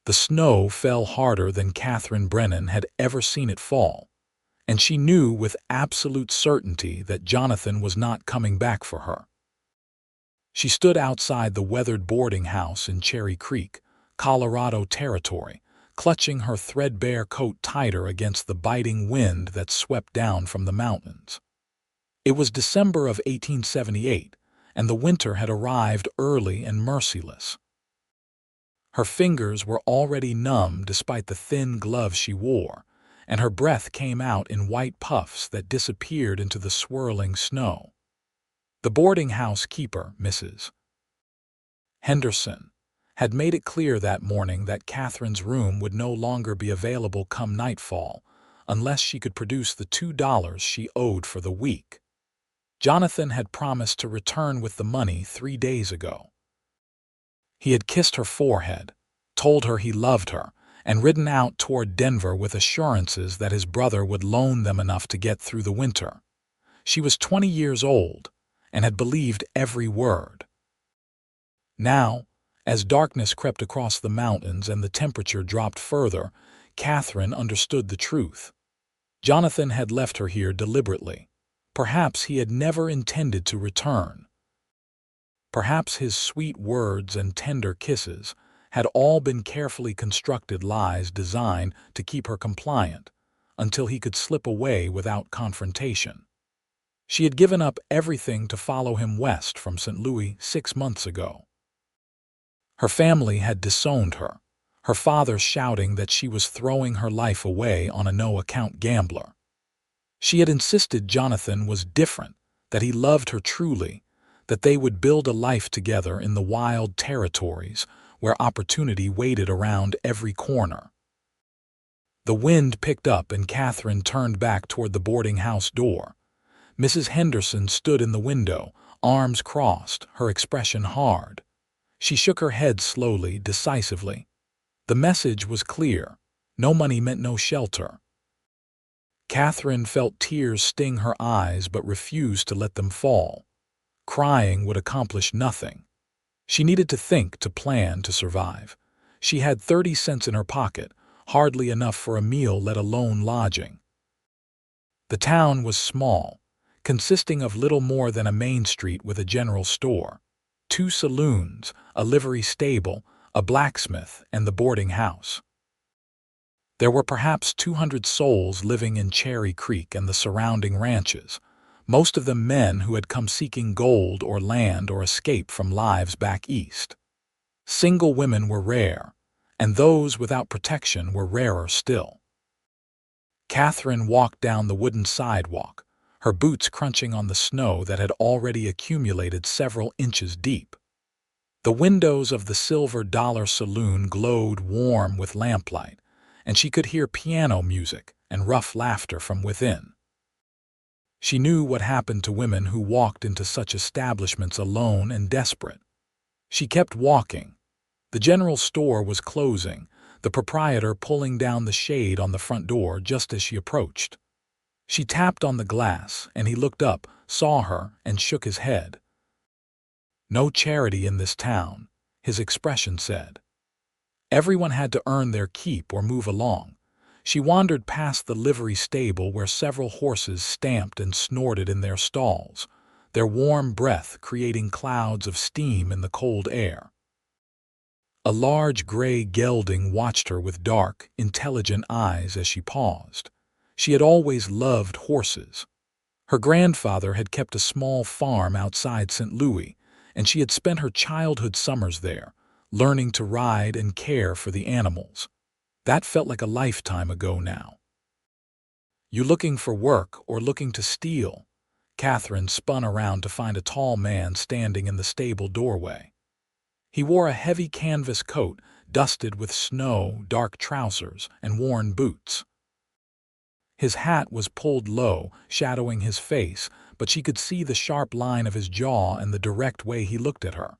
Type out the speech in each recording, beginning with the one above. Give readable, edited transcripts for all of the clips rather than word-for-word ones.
The snow fell harder than Brennan had ever seen it fall, and she knew with absolute certainty that Jonathan was not coming back for her. She stood outside the weathered boarding house in Cherry Creek, Colorado territory, clutching her threadbare coat tighter against the biting wind that swept down from the mountains. It was December of 1878, and the winter had arrived early and merciless. Her fingers were already numb despite the thin gloves she wore, and her breath came out in white puffs that disappeared into the swirling snow. The boarding house keeper, Mrs. Henderson, had made it clear that morning that Catherine's room would no longer be available come nightfall unless she could produce the $2 she owed for the week. Jonathan had promised to return with the money 3 days ago. He had kissed her forehead, told her he loved her, and ridden out toward Denver with assurances that his brother would loan them enough to get through the winter. She was 20 years old and had believed every word. Now, as darkness crept across the mountains and the temperature dropped further, Catherine understood the truth. Jonathan had left her here deliberately. Perhaps he had never intended to return. Perhaps his sweet words and tender kisses had all been carefully constructed lies designed to keep her compliant until he could slip away without confrontation. She had given up everything to follow him west from St. Louis 6 months ago. Her family had disowned her, her father shouting that she was throwing her life away on a no-account gambler. She had insisted Jonathan was different, that he loved her truly, that they would build a life together in the wild territories where opportunity waited around every corner. The wind picked up and Catherine turned back toward the boarding house door. Mrs. Henderson stood in the window, arms crossed, her expression hard. She shook her head slowly, decisively. The message was clear. No money meant no shelter. Catherine felt tears sting her eyes but refused to let them fall. Crying would accomplish nothing. She needed to think, to plan, to survive. She had 30 cents in her pocket, hardly enough for a meal, let alone lodging. The town was small, consisting of little more than a main street with a general store, 2 saloons, a livery stable, a blacksmith, and the boarding house. There were perhaps 200 souls living in Cherry Creek and the surrounding ranches, most of them men who had come seeking gold or land or escape from lives back east. Single women were rare, and those without protection were rarer still. Catherine walked down the wooden sidewalk, her boots crunching on the snow that had already accumulated several inches deep. The windows of the Silver Dollar Saloon glowed warm with lamplight, and she could hear piano music and rough laughter from within. She knew what happened to women who walked into such establishments alone and desperate. She kept walking. The general store was closing, the proprietor pulling down the shade on the front door just as she approached. She tapped on the glass, and he looked up, saw her, and shook his head. "No charity in this town," his expression said. Everyone had to earn their keep or move along. She wandered past the livery stable where several horses stamped and snorted in their stalls, their warm breath creating clouds of steam in the cold air. A large gray gelding watched her with dark, intelligent eyes as she paused. She had always loved horses. Her grandfather had kept a small farm outside St. Louis, and she had spent her childhood summers there, learning to ride and care for the animals. That felt like a lifetime ago now. "You looking for work or looking to steal?" Catherine spun around to find a tall man standing in the stable doorway. He wore a heavy canvas coat, dusted with snow, dark trousers, and worn boots. His hat was pulled low, shadowing his face, but she could see the sharp line of his jaw and the direct way he looked at her.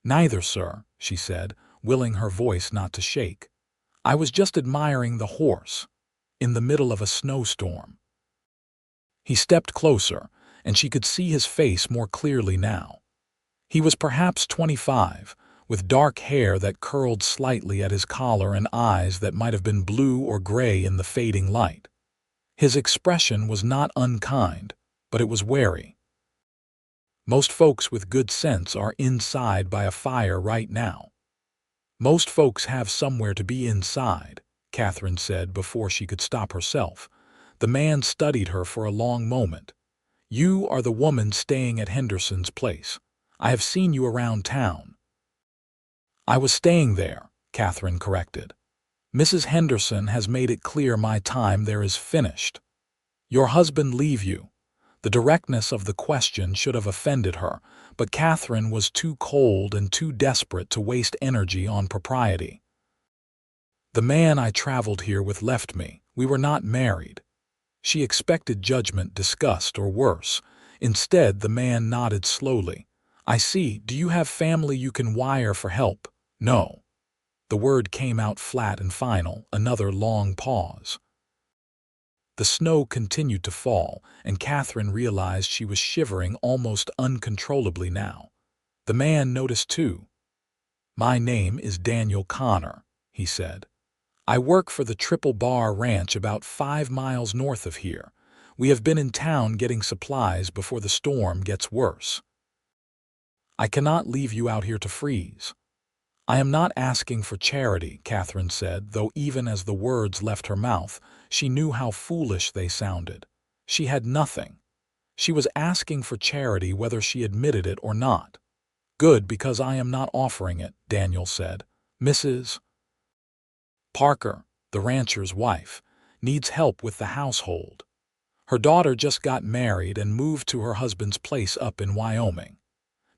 "Neither, sir," she said, willing her voice not to shake. "I was just admiring the horse, in the middle of a snowstorm." He stepped closer, and she could see his face more clearly now. He was perhaps 25, with dark hair that curled slightly at his collar and eyes that might have been blue or gray in the fading light. His expression was not unkind, but it was wary. Most folks with good sense are inside by a fire right now. Most folks have somewhere to be inside, Catherine said before she could stop herself. The man studied her for a long moment. You are the woman staying at Henderson's place. I have seen you around town. I was staying there, Catherine corrected. Mrs. Henderson has made it clear my time there is finished. Your husband leave you. The directness of the question should have offended her, but Catherine was too cold and too desperate to waste energy on propriety. The man I traveled here with left me. We were not married. She expected judgment, disgust, or worse. Instead, the man nodded slowly. I see. Do you have family you can wire for help? No. The word came out flat and final, another long pause. The snow continued to fall, and Catherine realized she was shivering almost uncontrollably now. The man noticed too. My name is Daniel Connor, he said. I work for the Triple Bar Ranch about 5 miles north of here. We have been in town getting supplies before the storm gets worse. I cannot leave you out here to freeze. I am not asking for charity, Catherine said, though even as the words left her mouth, she knew how foolish they sounded. She had nothing. She was asking for charity whether she admitted it or not. Good, because I am not offering it, Daniel said. Mrs. Parker, the rancher's wife, needs help with the household. Her daughter just got married and moved to her husband's place up in Wyoming.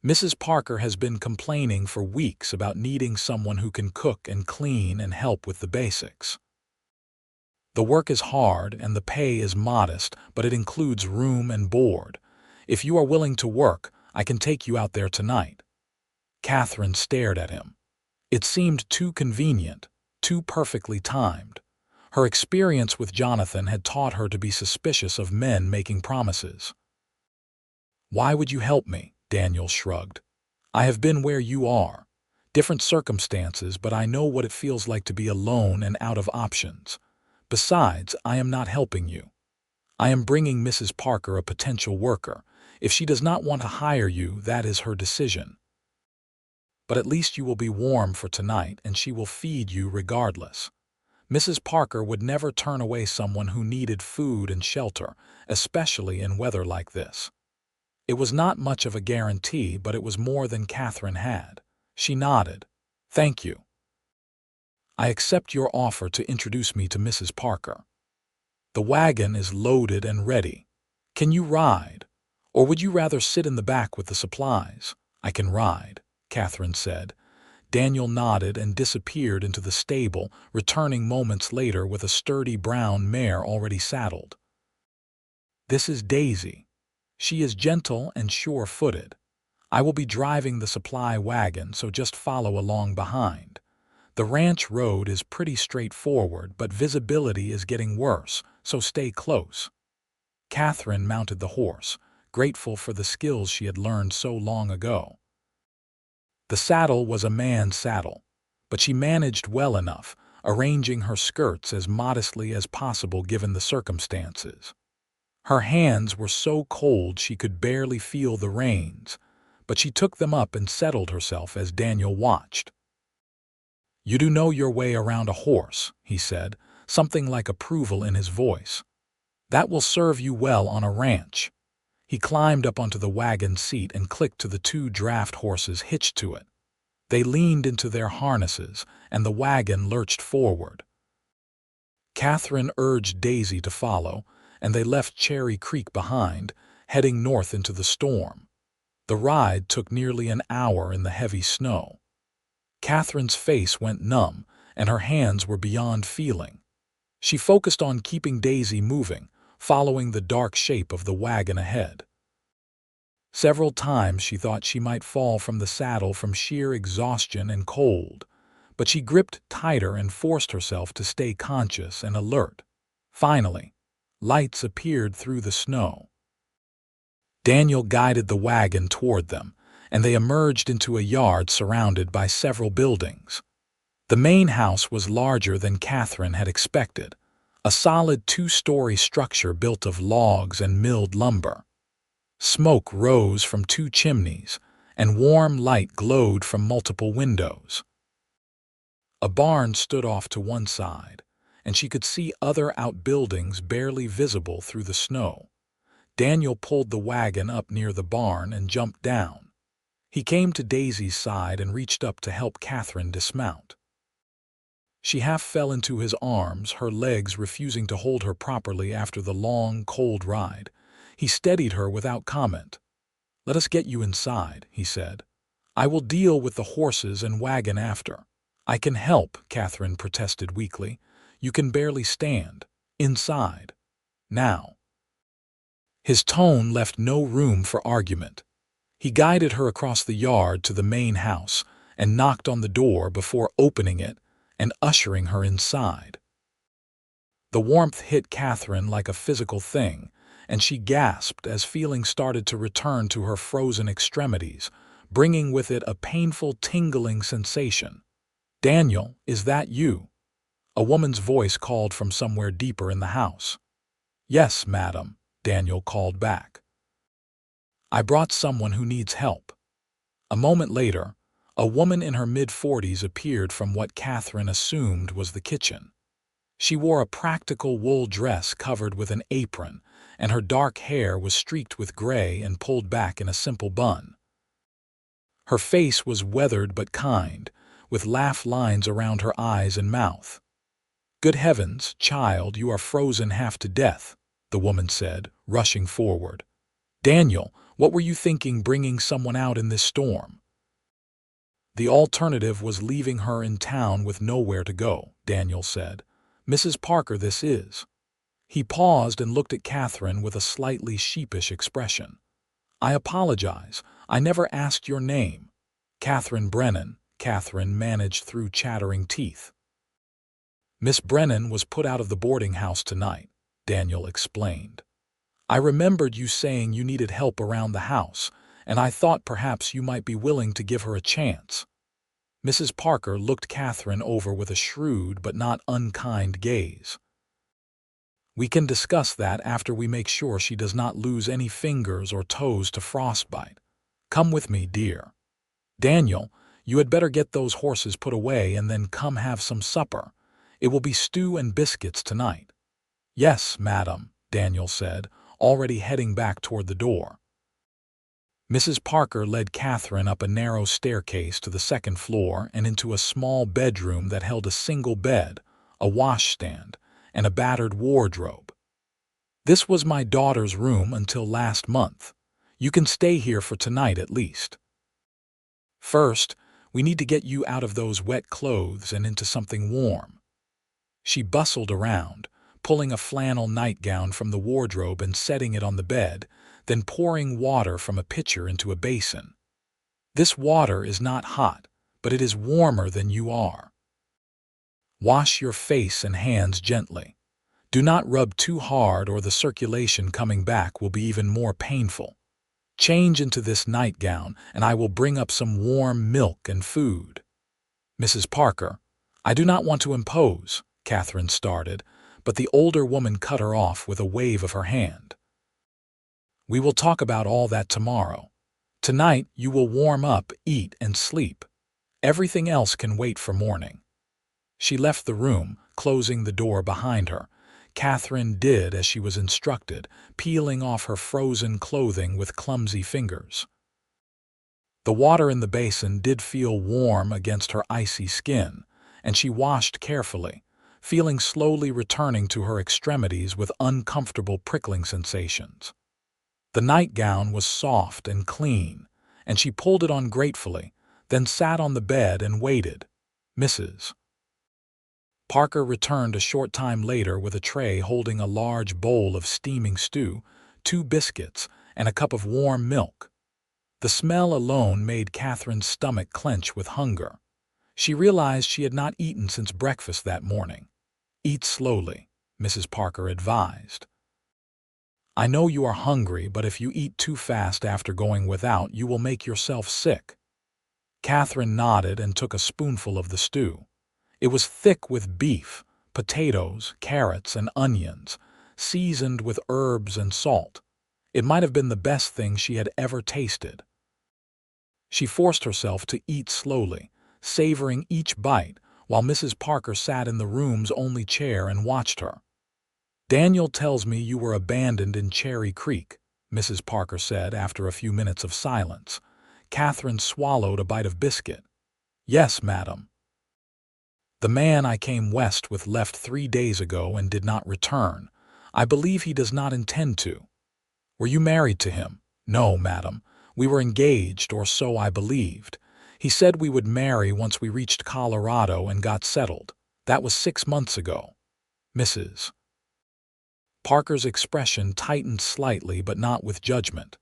Mrs. Parker has been complaining for weeks about needing someone who can cook and clean and help with the basics. The work is hard and the pay is modest, but it includes room and board. If you are willing to work, I can take you out there tonight. Catherine stared at him. It seemed too convenient, too perfectly timed. Her experience with Jonathan had taught her to be suspicious of men making promises. Why would you help me? Daniel shrugged. I have been where you are. Different circumstances, but I know what it feels like to be alone and out of options. Besides, I am not helping you. I am bringing Mrs. Parker a potential worker. If she does not want to hire you, that is her decision. But at least you will be warm for tonight, and she will feed you regardless. Mrs. Parker would never turn away someone who needed food and shelter, especially in weather like this. It was not much of a guarantee, but it was more than Catherine had. She nodded. Thank you. I accept your offer to introduce me to Mrs. Parker. The wagon is loaded and ready. Can you ride? Or would you rather sit in the back with the supplies? I can ride, Catherine said. Daniel nodded and disappeared into the stable, returning moments later with a sturdy brown mare already saddled. This is Daisy. She is gentle and sure-footed. I will be driving the supply wagon, so just follow along behind. The ranch road is pretty straightforward, but visibility is getting worse, so stay close. Catherine mounted the horse, grateful for the skills she had learned so long ago. The saddle was a man's saddle, but she managed well enough, arranging her skirts as modestly as possible given the circumstances. Her hands were so cold she could barely feel the reins, but she took them up and settled herself as Daniel watched. You do know your way around a horse, he said, something like approval in his voice. That will serve you well on a ranch. He climbed up onto the wagon seat and clicked to the 2 draft horses hitched to it. They leaned into their harnesses, and the wagon lurched forward. Catherine urged Daisy to follow, and they left Cherry Creek behind, heading north into the storm. The ride took nearly an hour in the heavy snow. Catherine's face went numb, and her hands were beyond feeling. She focused on keeping Daisy moving, following the dark shape of the wagon ahead. Several times she thought she might fall from the saddle from sheer exhaustion and cold, but she gripped tighter and forced herself to stay conscious and alert. Finally, lights appeared through the snow. Daniel guided the wagon toward them, and they emerged into a yard surrounded by several buildings. The main house was larger than Catherine had expected, a solid two-story structure built of logs and milled lumber. Smoke rose from two chimneys, and warm light glowed from multiple windows. A barn stood off to one side, and she could see other outbuildings barely visible through the snow. Daniel pulled the wagon up near the barn and jumped down. He came to Daisy's side and reached up to help Catherine dismount. She half fell into his arms, her legs refusing to hold her properly after the long, cold ride. He steadied her without comment. "Let us get you inside," he said. "I will deal with the horses and wagon after." "I can help," Catherine protested weakly. "You can barely stand. Inside. Now." His tone left no room for argument. He guided her across the yard to the main house and knocked on the door before opening it and ushering her inside. The warmth hit Catherine like a physical thing, and she gasped as feeling started to return to her frozen extremities, bringing with it a painful tingling sensation. "Daniel, is that you?" A woman's voice called from somewhere deeper in the house. "Yes, madam," Daniel called back. "I brought someone who needs help." A moment later, a woman in her mid-40s appeared from what Catherine assumed was the kitchen. She wore a practical wool dress covered with an apron, and her dark hair was streaked with gray and pulled back in a simple bun. Her face was weathered but kind, with laugh lines around her eyes and mouth. "Good heavens, child, you are frozen half to death," the woman said, rushing forward. "Daniel, what were you thinking bringing someone out in this storm?" "The alternative was leaving her in town with nowhere to go," Daniel said. "Mrs. Parker, this is." He paused and looked at Catherine with a slightly sheepish expression. "I apologize. I never asked your name." "Catherine Brennan," Catherine managed through chattering teeth. "Miss Brennan was put out of the boarding house tonight," Daniel explained. "I remembered you saying you needed help around the house, and I thought perhaps you might be willing to give her a chance." Mrs. Parker looked Catherine over with a shrewd but not unkind gaze. "We can discuss that after we make sure she does not lose any fingers or toes to frostbite. Come with me, dear. Daniel, you had better get those horses put away and then come have some supper. It will be stew and biscuits tonight." "Yes, madam," Daniel said, already heading back toward the door. Mrs. Parker led Catherine up a narrow staircase to the second floor and into a small bedroom that held a single bed, a washstand, and a battered wardrobe. "This was my daughter's room until last month. You can stay here for tonight at least. First, we need to get you out of those wet clothes and into something warm." She bustled around, pulling a flannel nightgown from the wardrobe and setting it on the bed, then pouring water from a pitcher into a basin. "This water is not hot, but it is warmer than you are. Wash your face and hands gently. Do not rub too hard or the circulation coming back will be even more painful. Change into this nightgown and I will bring up some warm milk and food." "Mrs. Parker, I do not want to impose," Catherine started, but the older woman cut her off with a wave of her hand. "We will talk about all that tomorrow. Tonight you will warm up, eat, and sleep. Everything else can wait for morning." She left the room, closing the door behind her. Catherine did as she was instructed, peeling off her frozen clothing with clumsy fingers. The water in the basin did feel warm against her icy skin, and she washed carefully, feeling slowly returning to her extremities with uncomfortable prickling sensations. The nightgown was soft and clean, and she pulled it on gratefully, then sat on the bed and waited. Mrs. Parker returned a short time later with a tray holding a large bowl of steaming stew, 2 biscuits, and a cup of warm milk. The smell alone made Catherine's stomach clench with hunger. She realized she had not eaten since breakfast that morning. "Eat slowly," Mrs. Parker advised. I know you are hungry, but if you eat too fast after going without, you will make yourself sick." Catherine nodded and took a spoonful of the stew. It was thick with beef, potatoes, carrots, and onions, seasoned with herbs and salt. It might have been the best thing she had ever tasted. She forced herself to eat slowly, savoring each bite, while Mrs. Parker sat in the room's only chair and watched her. "Daniel tells me you were abandoned in Cherry Creek," Mrs. Parker said after a few minutes of silence. Catherine swallowed a bite of biscuit. "Yes, madam. The man I came west with left 3 days ago and did not return. I believe he does not intend to." "Were you married to him?" "No, madam. We were engaged, or so I believed. He said we would marry once we reached Colorado and got settled. That was 6 months ago." Mrs. Parker's expression tightened slightly, but not with judgment.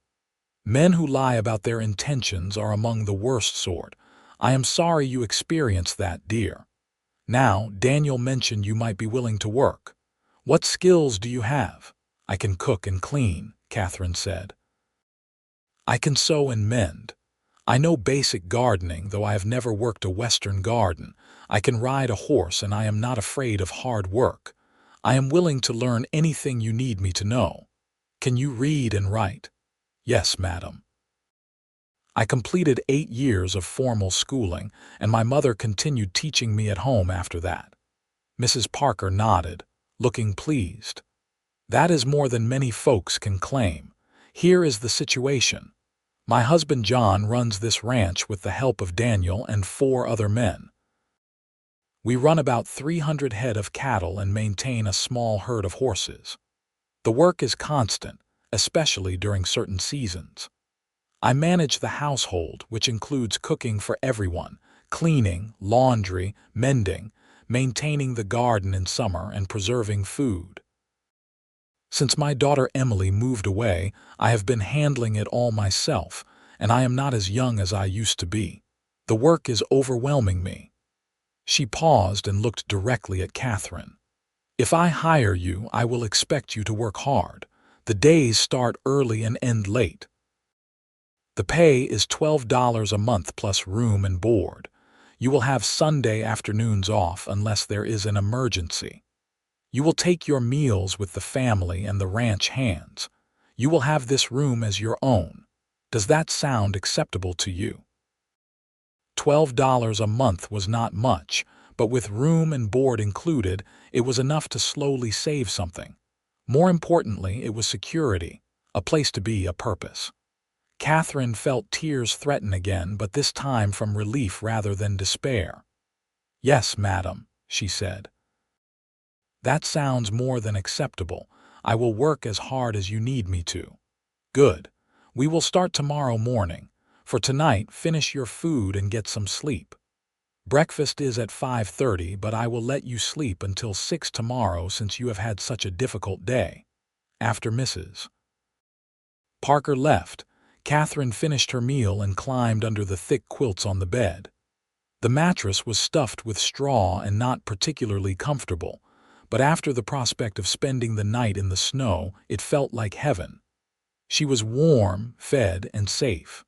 "Men who lie about their intentions are among the worst sort. I am sorry you experienced that, dear. Now, Daniel mentioned you might be willing to work. What skills do you have?" "I can cook and clean," Catherine said. "I can sew and mend. I know basic gardening, though I have never worked a Western garden. I can ride a horse, and I am not afraid of hard work. I am willing to learn anything you need me to know. Can you read and write?" "Yes, madam. I completed 8 years of formal schooling, and my mother continued teaching me at home after that." Mrs. Parker nodded, looking pleased. "That is more than many folks can claim. Here is the situation. My husband John runs this ranch with the help of Daniel and 4 other men. We run about 300 head of cattle and maintain a small herd of horses. The work is constant, especially during certain seasons. I manage the household, which includes cooking for everyone, cleaning, laundry, mending, maintaining the garden in summer, and preserving food. Since my daughter Emily moved away, I have been handling it all myself, and I am not as young as I used to be. The work is overwhelming me." She paused and looked directly at Catherine. "If I hire you, I will expect you to work hard. The days start early and end late. The pay is $12 a month plus room and board. You will have Sunday afternoons off unless there is an emergency. You will take your meals with the family and the ranch hands. You will have this room as your own. Does that sound acceptable to you?" $12 a month was not much, but with room and board included, it was enough to slowly save something. More importantly, it was security, a place to be, a purpose. Catherine felt tears threaten again, but this time from relief rather than despair. "Yes, madam," she said. "That sounds more than acceptable. I will work as hard as you need me to." "Good. We will start tomorrow morning. For tonight, finish your food and get some sleep. Breakfast is at 5:30, but I will let you sleep until 6 tomorrow since you have had such a difficult day." After Mrs. Parker left, Catherine finished her meal and climbed under the thick quilts on the bed. The mattress was stuffed with straw and not particularly comfortable, but after the prospect of spending the night in the snow, it felt like heaven. She was warm, fed, and safe.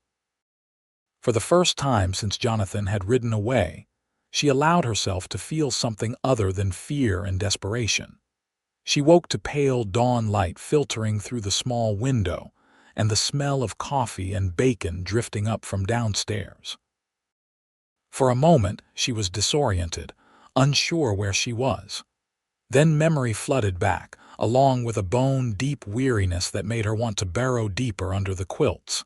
For the first time since Jonathan had ridden away, she allowed herself to feel something other than fear and desperation. She woke to pale dawn light filtering through the small window and the smell of coffee and bacon drifting up from downstairs. For a moment, she was disoriented, unsure where she was. Then memory flooded back, along with a bone-deep weariness that made her want to burrow deeper under the quilts.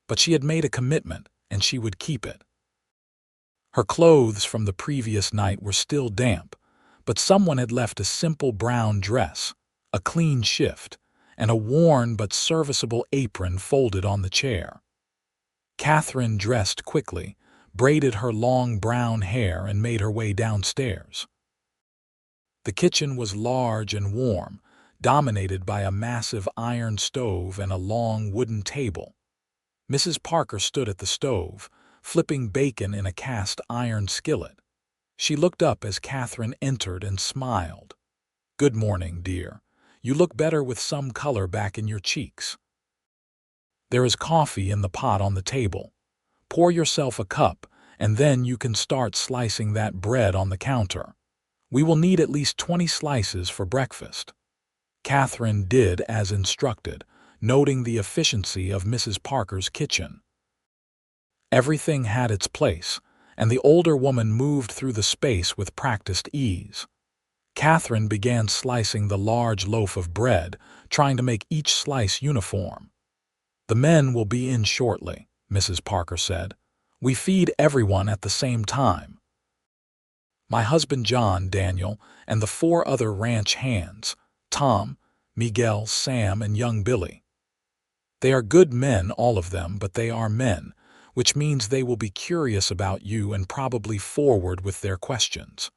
But she had made a commitment, and she would keep it. Her clothes from the previous night were still damp, but someone had left a simple brown dress, a clean shift, and a worn but serviceable apron folded on the chair. Catherine dressed quickly, braided her long brown hair, and made her way downstairs. The kitchen was large and warm, dominated by a massive iron stove and a long wooden table. Mrs. Parker stood at the stove, flipping bacon in a cast iron skillet. She looked up as Catherine entered and smiled. "Good morning, dear. You look better with some color back in your cheeks. There is coffee in the pot on the table. Pour yourself a cup, and then you can start slicing that bread on the counter. We will need at least 20 slices for breakfast." Catherine did as instructed, noting the efficiency of Mrs. Parker's kitchen. Everything had its place, and the older woman moved through the space with practiced ease. Catherine began slicing the large loaf of bread, trying to make each slice uniform. "The men will be in shortly," Mrs. Parker said. "We feed everyone at the same time. My husband John, Daniel, and the 4 other ranch hands, Tom, Miguel, Sam, and young Billy. They are good men, all of them, but they are men, which means they will be curious about you and probably forward with their questions.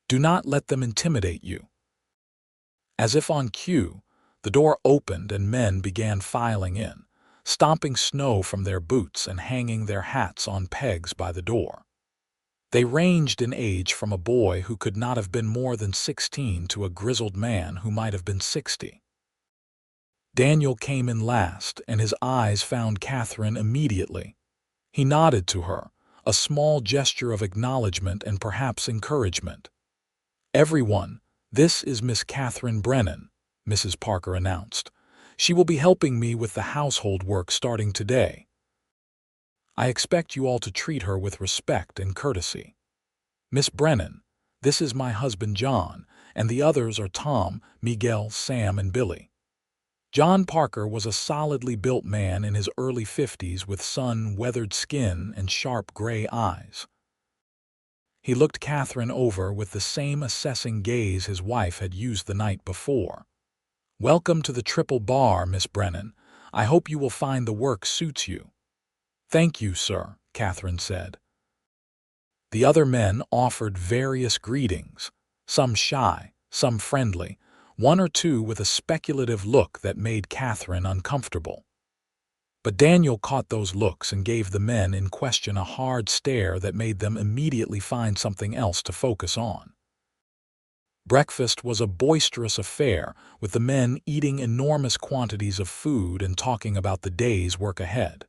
Do not let them intimidate you." As if on cue, the door opened and men began filing in, stomping snow from their boots and hanging their hats on pegs by the door. They ranged in age from a boy who could not have been more than 16 to a grizzled man who might have been 60. Daniel came in last, and his eyes found Catherine immediately. He nodded to her, a small gesture of acknowledgement and perhaps encouragement. "Everyone, this is Miss Catherine Brennan," Mrs. Parker announced. "She will be helping me with the household work starting today. I expect you all to treat her with respect and courtesy. Miss Brennan, this is my husband John, and the others are Tom, Miguel, Sam, and Billy." John Parker was a solidly built man in his early 50s with sun-weathered skin and sharp gray eyes. He looked Catherine over with the same assessing gaze his wife had used the night before. "Welcome to the Triple Bar, Miss Brennan. I hope you will find the work suits you." "Thank you, sir," Catherine said. The other men offered various greetings, some shy, some friendly, one or two with a speculative look that made Catherine uncomfortable. But Daniel caught those looks and gave the men in question a hard stare that made them immediately find something else to focus on. Breakfast was a boisterous affair, with the men eating enormous quantities of food and talking about the day's work ahead.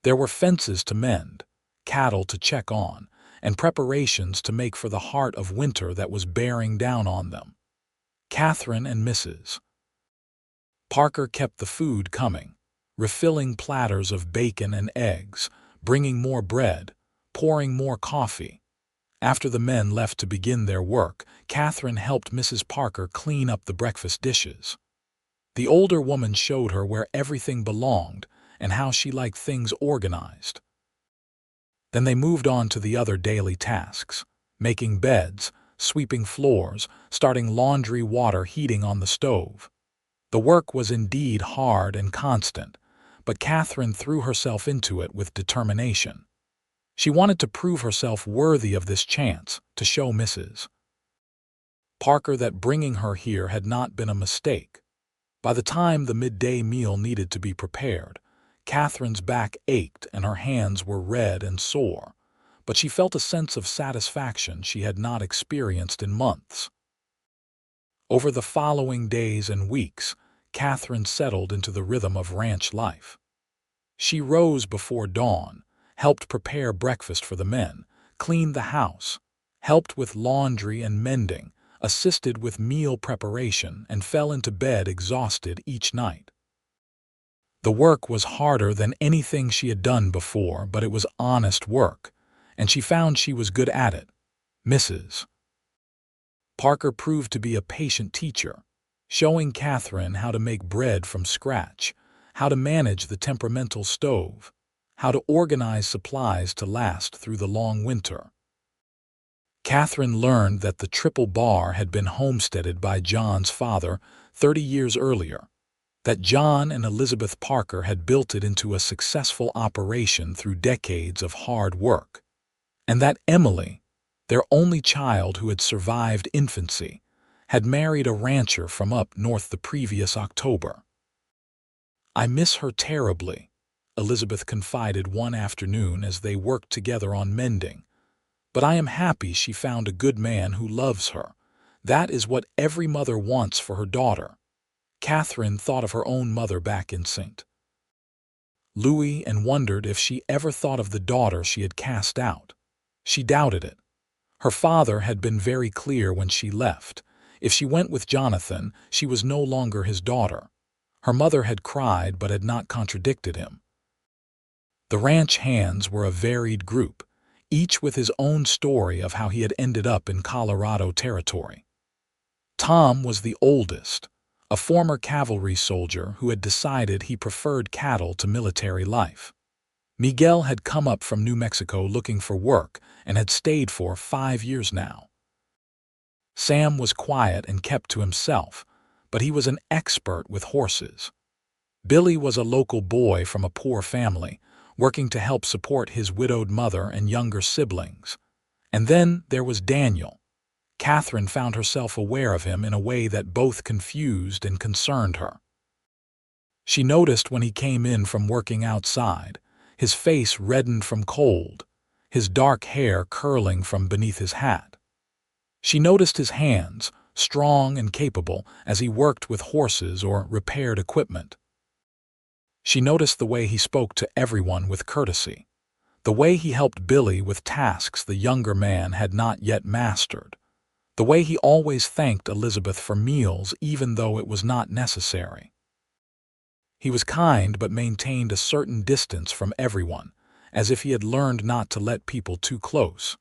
There were fences to mend, cattle to check on, and preparations to make for the heart of winter that was bearing down on them. Catherine and Mrs. Parker kept the food coming, refilling platters of bacon and eggs, bringing more bread, pouring more coffee. After the men left to begin their work, Catherine helped Mrs. Parker clean up the breakfast dishes. The older woman showed her where everything belonged and how she liked things organized. Then they moved on to the other daily tasks, making beds, sweeping floors, starting laundry, water heating on the stove. The work was indeed hard and constant, but Catherine threw herself into it with determination. She wanted to prove herself worthy of this chance to show Mrs. Parker that bringing her here had not been a mistake. By the time the midday meal needed to be prepared, Catherine's back ached and her hands were red and sore, but she felt a sense of satisfaction she had not experienced in months. Over the following days and weeks, Catherine settled into the rhythm of ranch life. She rose before dawn, helped prepare breakfast for the men, cleaned the house, helped with laundry and mending, assisted with meal preparation, and fell into bed exhausted each night. The work was harder than anything she had done before, but it was honest work, and she found she was good at it. Mrs. Parker proved to be a patient teacher, showing Catherine how to make bread from scratch, how to manage the temperamental stove, how to organize supplies to last through the long winter. Catherine learned that the Triple Bar had been homesteaded by John's father 30 years earlier, that John and Elizabeth Parker had built it into a successful operation through decades of hard work, and that Emily, their only child who had survived infancy, had married a rancher from up north the previous October. "I miss her terribly," Elizabeth confided one afternoon as they worked together on mending. "But I am happy she found a good man who loves her. That is what every mother wants for her daughter." Catherine thought of her own mother back in St. Louis and wondered if she ever thought of the daughter she had cast out. She doubted it. Her father had been very clear when she left. If she went with Jonathan, she was no longer his daughter. Her mother had cried but had not contradicted him. The ranch hands were a varied group, each with his own story of how he had ended up in Colorado territory. Tom was the oldest, a former cavalry soldier who had decided he preferred cattle to military life. Miguel had come up from New Mexico looking for work and had stayed for 5 years now. Sam was quiet and kept to himself, but he was an expert with horses. Billy was a local boy from a poor family, working to help support his widowed mother and younger siblings. And then there was Daniel. Catherine found herself aware of him in a way that both confused and concerned her. She noticed when he came in from working outside, his face reddened from cold, his dark hair curling from beneath his hat. She noticed his hands, strong and capable, as he worked with horses or repaired equipment. She noticed the way he spoke to everyone with courtesy, the way he helped Billy with tasks the younger man had not yet mastered, the way he always thanked Elizabeth for meals even though it was not necessary. He was kind but maintained a certain distance from everyone, as if he had learned not to let people too close.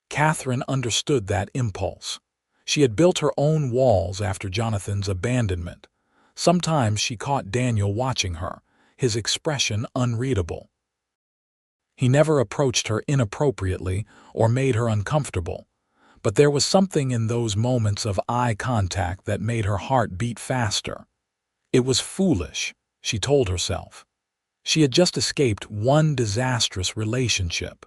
Catherine understood that impulse. She had built her own walls after Jonathan's abandonment. Sometimes she caught Daniel watching her, his expression unreadable. He never approached her inappropriately or made her uncomfortable, but there was something in those moments of eye contact that made her heart beat faster. It was foolish, she told herself. She had just escaped one disastrous relationship.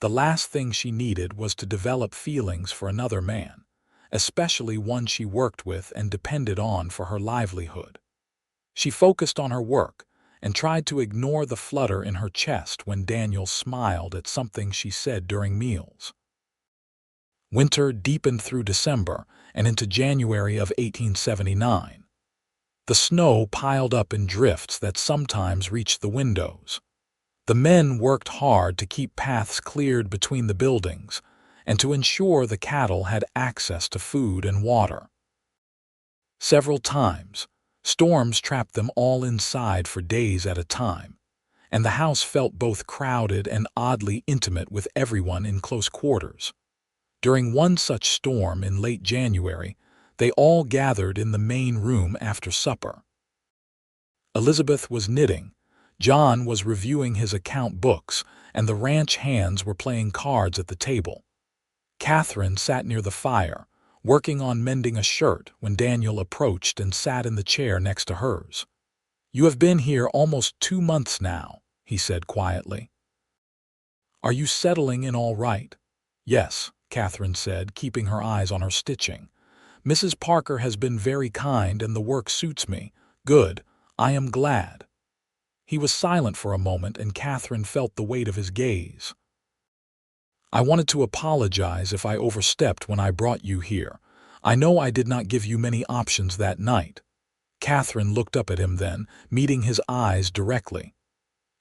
The last thing she needed was to develop feelings for another man, especially one she worked with and depended on for her livelihood. She focused on her work and tried to ignore the flutter in her chest when Daniel smiled at something she said during meals. Winter deepened through December and into January of 1879. The snow piled up in drifts that sometimes reached the windows. The men worked hard to keep paths cleared between the buildings and to ensure the cattle had access to food and water. Several times, storms trapped them all inside for days at a time, and the house felt both crowded and oddly intimate with everyone in close quarters. During one such storm in late January, they all gathered in the main room after supper. Elizabeth was knitting, John was reviewing his account books, and the ranch hands were playing cards at the table. Catherine sat near the fire, working on mending a shirt when Daniel approached and sat in the chair next to hers. "You have been here almost 2 months now," he said quietly. "Are you settling in all right?" "Yes," Catherine said, keeping her eyes on her stitching. "Mrs. Parker has been very kind and the work suits me. Good, I am glad." He was silent for a moment and Catherine felt the weight of his gaze. "I wanted to apologize if I overstepped when I brought you here. I know I did not give you many options that night." Catherine looked up at him then, meeting his eyes directly.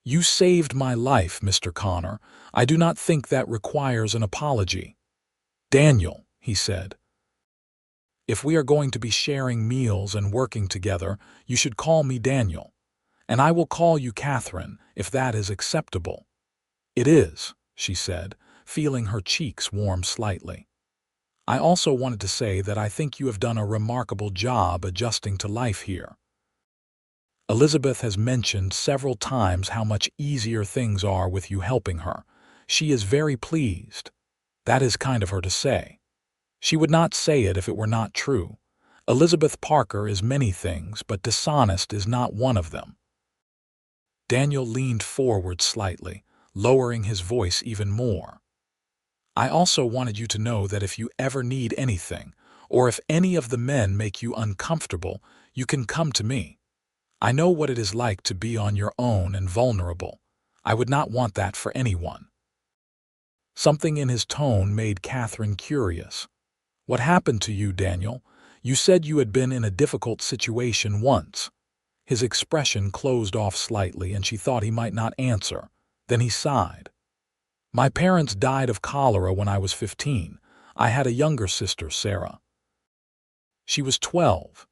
"You saved my life, Mr. Connor. I do not think that requires an apology." "Daniel," he said, "if we are going to be sharing meals and working together, you should call me Daniel. And I will call you Catherine, if that is acceptable." "It is," she said, feeling her cheeks warm slightly. "I also wanted to say that I think you have done a remarkable job adjusting to life here. Elizabeth has mentioned several times how much easier things are with you helping her. She is very pleased." That is kind of her to say. She would not say it if it were not true. Elizabeth Parker is many things, but dishonest is not one of them. Daniel leaned forward slightly, lowering his voice even more. "I also wanted you to know that if you ever need anything, or if any of the men make you uncomfortable, you can come to me. I know what it is like to be on your own and vulnerable. I would not want that for anyone." Something in his tone made Catherine curious. "What happened to you, Daniel? You said you had been in a difficult situation once. His expression closed off slightly and she thought he might not answer. Then he sighed. My parents died of cholera when I was 15. I had a younger sister, Sarah. She was 12.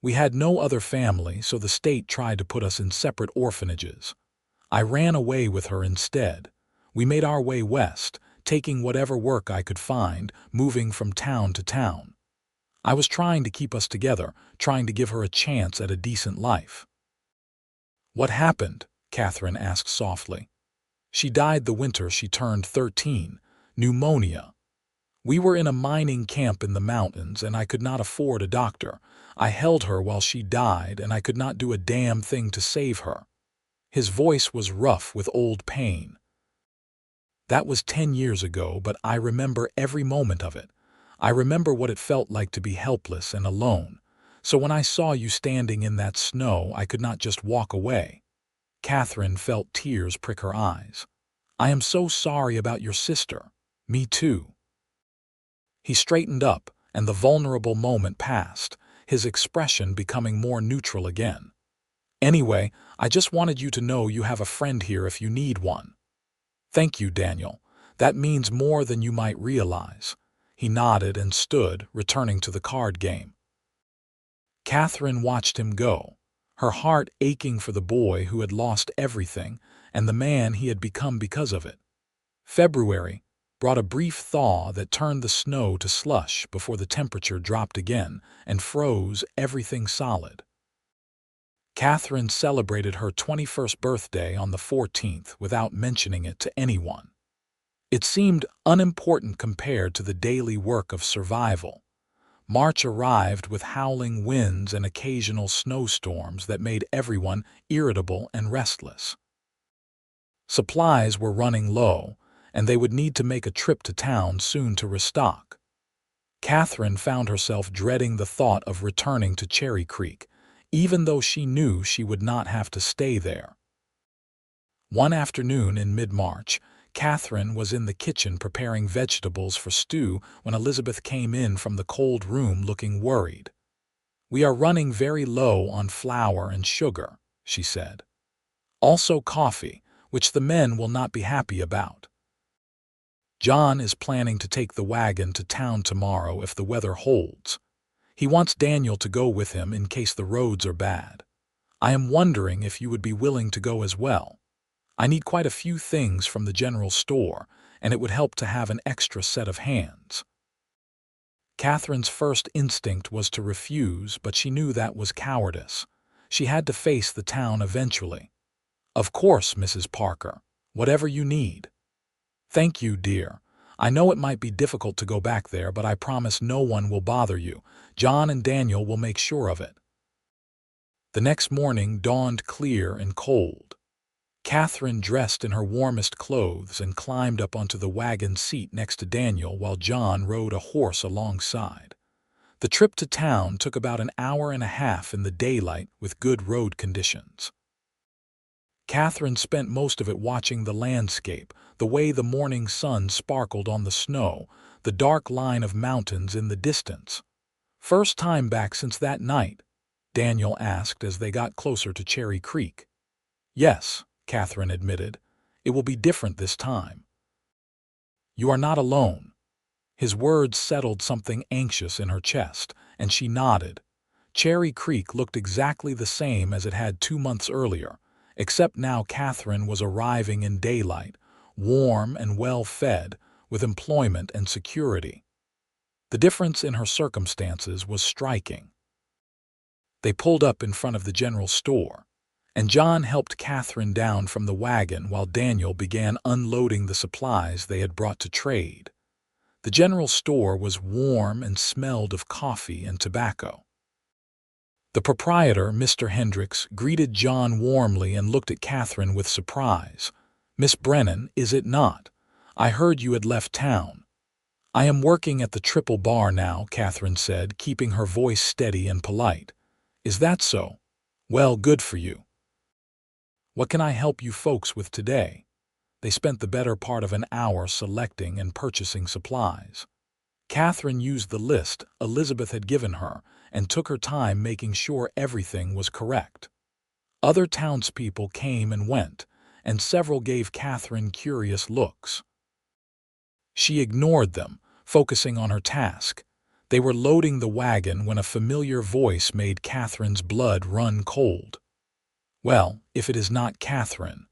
We had no other family, so the state tried to put us in separate orphanages. I ran away with her instead. We made our way west, taking whatever work I could find, moving from town to town. I was trying to keep us together, trying to give her a chance at a decent life. What happened? Catherine asked softly. She died the winter she turned 13, pneumonia. We were in a mining camp in the mountains and I could not afford a doctor. I held her while she died and I could not do a damn thing to save her. His voice was rough with old pain. That was 10 years ago, but I remember every moment of it. I remember what it felt like to be helpless and alone. So when I saw you standing in that snow, I could not just walk away. Catherine felt tears prick her eyes. I am so sorry about your sister. Me too. He straightened up, and the vulnerable moment passed, his expression becoming more neutral again. Anyway, I just wanted you to know you have a friend here if you need one. Thank you, Daniel. That means more than you might realize. He nodded and stood, returning to the card game. Catherine watched him go, her heart aching for the boy who had lost everything and the man he had become because of it. February brought a brief thaw that turned the snow to slush before the temperature dropped again and froze everything solid. Catherine celebrated her 21st birthday on the 14th without mentioning it to anyone. It seemed unimportant compared to the daily work of survival. March arrived with howling winds and occasional snowstorms that made everyone irritable and restless. Supplies were running low, and they would need to make a trip to town soon to restock. Catherine found herself dreading the thought of returning to Cherry Creek, even though she knew she would not have to stay there. One afternoon in mid-March, Catherine was in the kitchen preparing vegetables for stew when Elizabeth came in from the cold room looking worried. We are running very low on flour and sugar, she said. Also coffee, which the men will not be happy about. John is planning to take the wagon to town tomorrow if the weather holds. He wants Daniel to go with him in case the roads are bad. I am wondering if you would be willing to go as well. I need quite a few things from the general store, and it would help to have an extra set of hands. Catherine's first instinct was to refuse, but she knew that was cowardice. She had to face the town eventually. Of course, Mrs. Parker, whatever you need. Thank you, dear. I know it might be difficult to go back there, but I promise no one will bother you. John and Daniel will make sure of it. The next morning dawned clear and cold. Catherine dressed in her warmest clothes and climbed up onto the wagon seat next to Daniel while John rode a horse alongside. The trip to town took about an hour and a half in the daylight with good road conditions. Catherine spent most of it watching the landscape, the way the morning sun sparkled on the snow, the dark line of mountains in the distance. First time back since that night? Daniel asked as they got closer to Cherry Creek. Yes, Catherine admitted. It will be different this time. You are not alone. His words settled something anxious in her chest, and she nodded. Cherry Creek looked exactly the same as it had 2 months earlier, except now Catherine was arriving in daylight, warm and well-fed, with employment and security. The difference in her circumstances was striking. They pulled up in front of the general store, and John helped Catherine down from the wagon while Daniel began unloading the supplies they had brought to trade. The general store was warm and smelled of coffee and tobacco. The proprietor, Mr. Hendricks, greeted John warmly and looked at Catherine with surprise. Miss Brennan, is it not? I heard you had left town. I am working at the Triple Bar now, Catherine said, keeping her voice steady and polite. Is that so? Well, good for you. What can I help you folks with today? They spent the better part of an hour selecting and purchasing supplies. Catherine used the list Elizabeth had given her and took her time making sure everything was correct. Other townspeople came and went, and several gave Catherine curious looks. She ignored them, focusing on her task. They were loading the wagon when a familiar voice made Catherine's blood run cold. "Well, if it is not Catherine,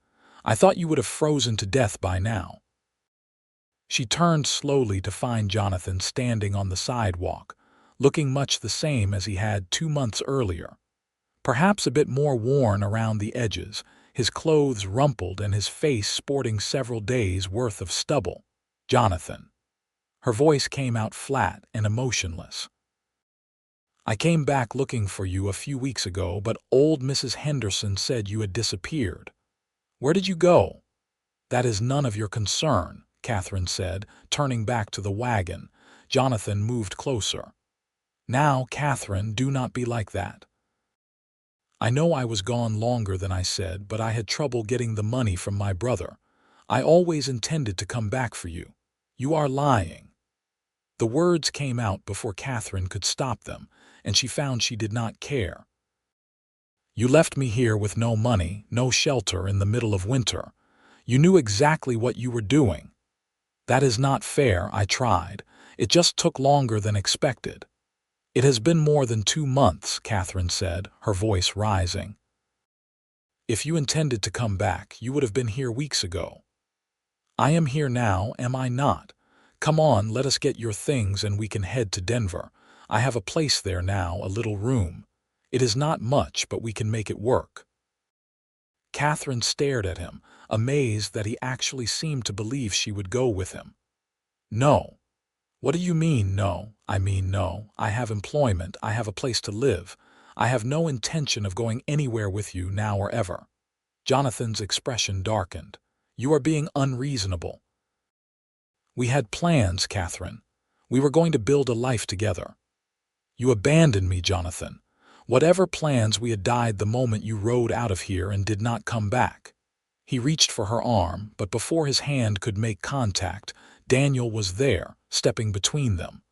I thought you would have frozen to death by now." She turned slowly to find Jonathan standing on the sidewalk, looking much the same as he had 2 months earlier. Perhaps a bit more worn around the edges, his clothes rumpled and his face sporting several days' worth of stubble. "Jonathan." Her voice came out flat and emotionless. "I came back looking for you a few weeks ago, but old Mrs. Henderson said you had disappeared. Where did you go?" "That is none of your concern," Catherine said, turning back to the wagon. Jonathan moved closer. "Now, Catherine, do not be like that. I know I was gone longer than I said, but I had trouble getting the money from my brother. I always intended to come back for you. You are lying." The words came out before Catherine could stop them, and she found she did not care. "You left me here with no money, no shelter in the middle of winter. You knew exactly what you were doing." "That is not fair. I tried. It just took longer than expected." "It has been more than 2 months," Catherine said, her voice rising. "If you intended to come back, you would have been here weeks ago." "I am here now, am I not? Come on, let us get your things and we can head to Denver. I have a place there now, a little room. It is not much, but we can make it work." Catherine stared at him, amazed that he actually seemed to believe she would go with him. "No." "What do you mean, no?" "I mean no. I have employment. I have a place to live. I have no intention of going anywhere with you now or ever." Jonathan's expression darkened. "You are being unreasonable." "We had plans, Catherine. We were going to build a life together." "You abandoned me, Jonathan. Whatever plans we had died the moment you rode out of here and did not come back." He reached for her arm, but before his hand could make contact, Daniel was there, stepping between them.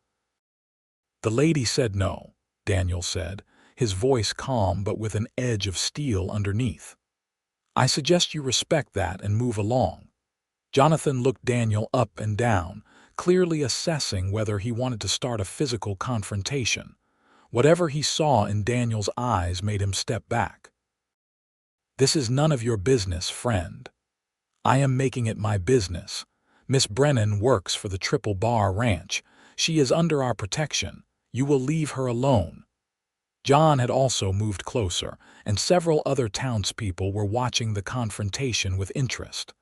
"The lady said no," Daniel said, his voice calm but with an edge of steel underneath. "I suggest you respect that and move along." Jonathan looked Daniel up and down, clearly assessing whether he wanted to start a physical confrontation. Whatever he saw in Daniel's eyes made him step back. "This is none of your business, friend." "I am making it my business. Miss Brennan works for the Triple Bar Ranch. She is under our protection. You will leave her alone." John had also moved closer, and several other townspeople were watching the confrontation with interest.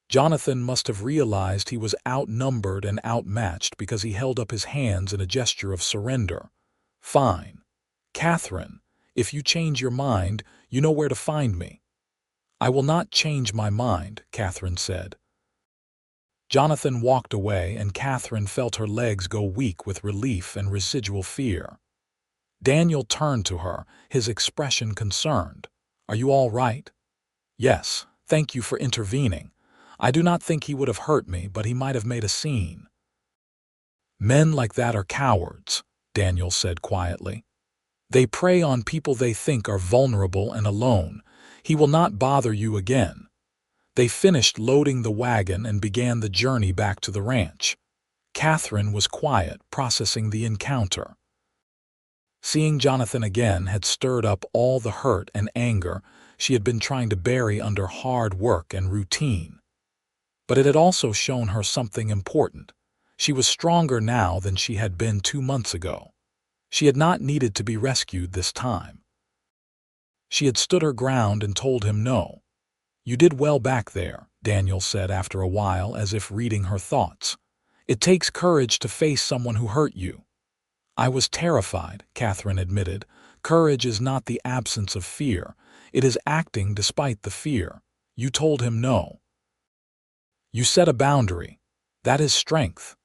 Jonathan must have realized he was outnumbered and outmatched because he held up his hands in a gesture of surrender. "Fine. Catherine, if you change your mind, you know where to find me." "I will not change my mind," Catherine said. Jonathan walked away, and Catherine felt her legs go weak with relief and residual fear. Daniel turned to her, his expression concerned. "Are you all right?" "Yes, thank you for intervening. I do not think he would have hurt me, but he might have made a scene." "Men like that are cowards," Daniel said quietly. "They prey on people they think are vulnerable and alone. He will not bother you again." They finished loading the wagon and began the journey back to the ranch. Catherine was quiet, processing the encounter. Seeing Jonathan again had stirred up all the hurt and anger she had been trying to bury under hard work and routine. But it had also shown her something important. She was stronger now than she had been 2 months ago. She had not needed to be rescued this time. She had stood her ground and told him no. "You did well back there," Daniel said after a while, as if reading her thoughts. "It takes courage to face someone who hurt you." "I was terrified," Catherine admitted. "Courage is not the absence of fear. It is acting despite the fear." "You told him no. You set a boundary. That is strength."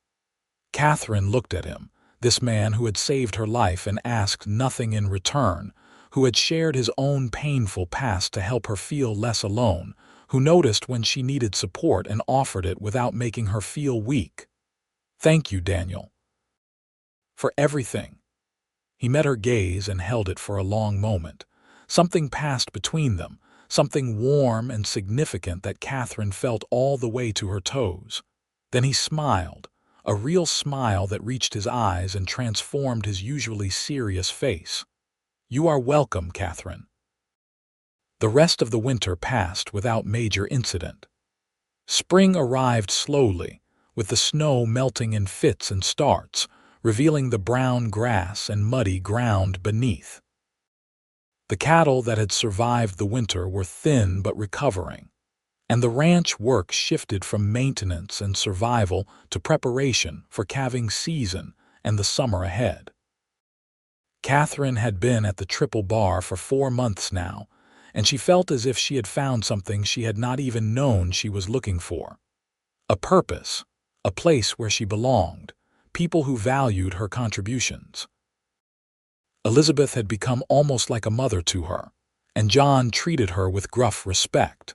Catherine looked at him, this man who had saved her life and asked nothing in return, who had shared his own painful past to help her feel less alone, who noticed when she needed support and offered it without making her feel weak. Thank you, Daniel, for everything. He met her gaze and held it for a long moment. Something passed between them, something warm and significant that Catherine felt all the way to her toes. Then he smiled, a real smile that reached his eyes and transformed his usually serious face. You are welcome, Catherine. The rest of the winter passed without major incident. Spring arrived slowly, with the snow melting in fits and starts, revealing the brown grass and muddy ground beneath. The cattle that had survived the winter were thin but recovering, and the ranch work shifted from maintenance and survival to preparation for calving season and the summer ahead. Catherine had been at the Triple Bar for 4 months now, and she felt as if she had found something she had not even known she was looking for. A purpose, a place where she belonged, people who valued her contributions. Elizabeth had become almost like a mother to her, and John treated her with gruff respect.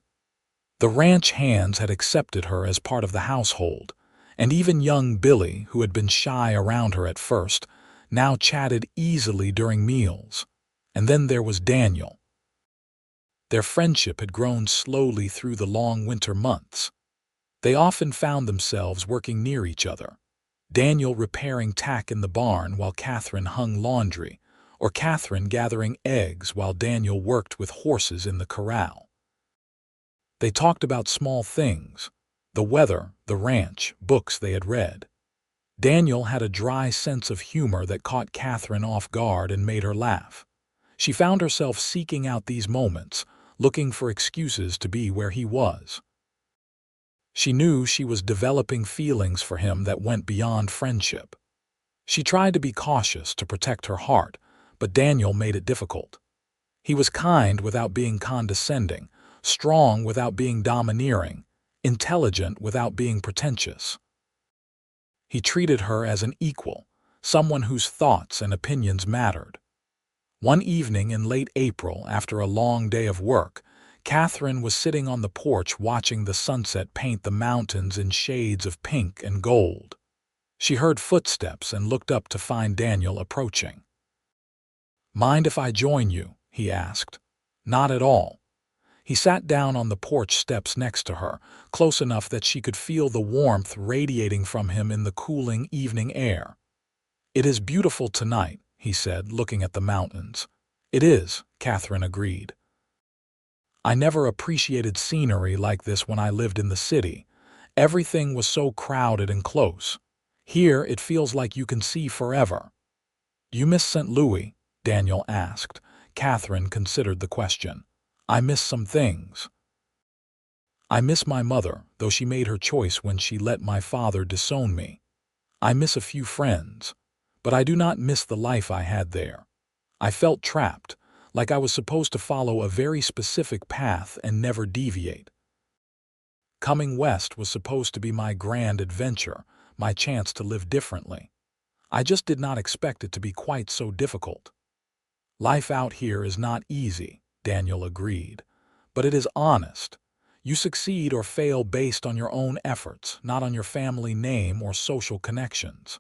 The ranch hands had accepted her as part of the household, and even young Billy, who had been shy around her at first, now chatted easily during meals. And then there was Daniel. Their friendship had grown slowly through the long winter months. They often found themselves working near each other, Daniel repairing tack in the barn while Catherine hung laundry, or Catherine gathering eggs while Daniel worked with horses in the corral. They talked about small things, the weather, the ranch, books they had read. Daniel had a dry sense of humor that caught Catherine off guard and made her laugh. She found herself seeking out these moments, looking for excuses to be where he was. She knew she was developing feelings for him that went beyond friendship. She tried to be cautious to protect her heart, but Daniel made it difficult. He was kind without being condescending, strong without being domineering, intelligent without being pretentious. He treated her as an equal, someone whose thoughts and opinions mattered. One evening in late April, after a long day of work, Catherine was sitting on the porch watching the sunset paint the mountains in shades of pink and gold. She heard footsteps and looked up to find Daniel approaching. "Mind if I join you?" he asked. "Not at all." He sat down on the porch steps next to her, close enough that she could feel the warmth radiating from him in the cooling evening air. "It is beautiful tonight," he said, looking at the mountains. "It is," Catherine agreed. "I never appreciated scenery like this when I lived in the city. Everything was so crowded and close. Here it feels like you can see forever." "Do you miss St. Louis?" Daniel asked. Catherine considered the question. "I miss some things. I miss my mother, though she made her choice when she let my father disown me. I miss a few friends, but I do not miss the life I had there. I felt trapped, like I was supposed to follow a very specific path and never deviate. Coming west was supposed to be my grand adventure, my chance to live differently. I just did not expect it to be quite so difficult." "Life out here is not easy," Daniel agreed, "but it is honest. You succeed or fail based on your own efforts, not on your family name or social connections.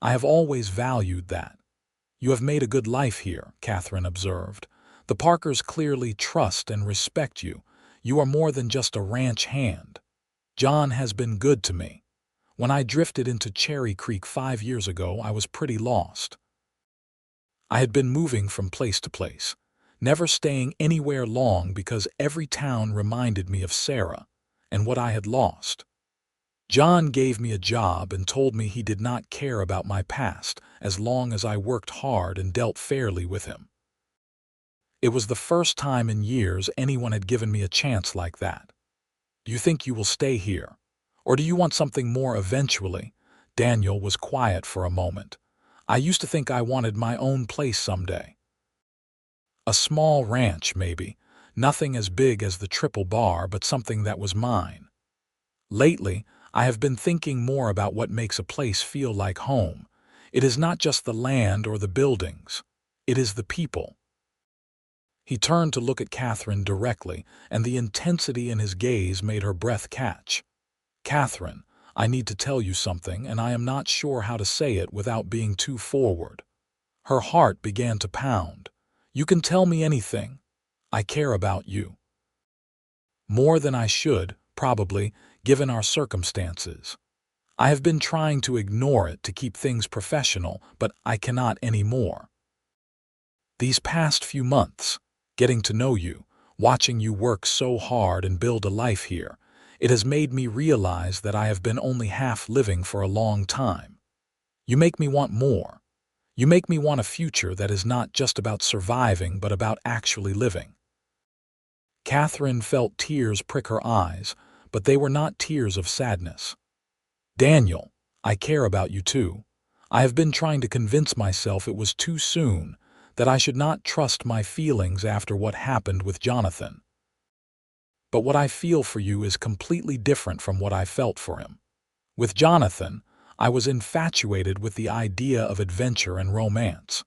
I have always valued that." "You have made a good life here," Catherine observed. "The Parkers clearly trust and respect you. You are more than just a ranch hand. John has been good to me. When I drifted into Cherry Creek 5 years ago, I was pretty lost. I had been moving from place to place, never staying anywhere long because every town reminded me of Sarah and what I had lost. John gave me a job and told me he did not care about my past as long as I worked hard and dealt fairly with him. It was the first time in years anyone had given me a chance like that. Do you think you will stay here? Or do you want something more eventually?" Daniel was quiet for a moment. "I used to think I wanted my own place someday. A small ranch, maybe. Nothing as big as the Triple Bar, but something that was mine. Lately, I have been thinking more about what makes a place feel like home. It is not just the land or the buildings. It is the people." He turned to look at Catherine directly, and the intensity in his gaze made her breath catch. "Catherine, I need to tell you something, and I am not sure how to say it without being too forward." Her heart began to pound. "You can tell me anything. I care about you. More than I should, probably, given our circumstances. I have been trying to ignore it to keep things professional, but I cannot anymore. These past few months, getting to know you, watching you work so hard and build a life here, it has made me realize that I have been only half living for a long time. You make me want more. You make me want a future that is not just about surviving but about actually living." Catherine felt tears prick her eyes, but they were not tears of sadness. "Daniel, I care about you too. I have been trying to convince myself it was too soon, that I should not trust my feelings after what happened with Jonathan. But what I feel for you is completely different from what I felt for him. With Jonathan, I was infatuated with the idea of adventure and romance.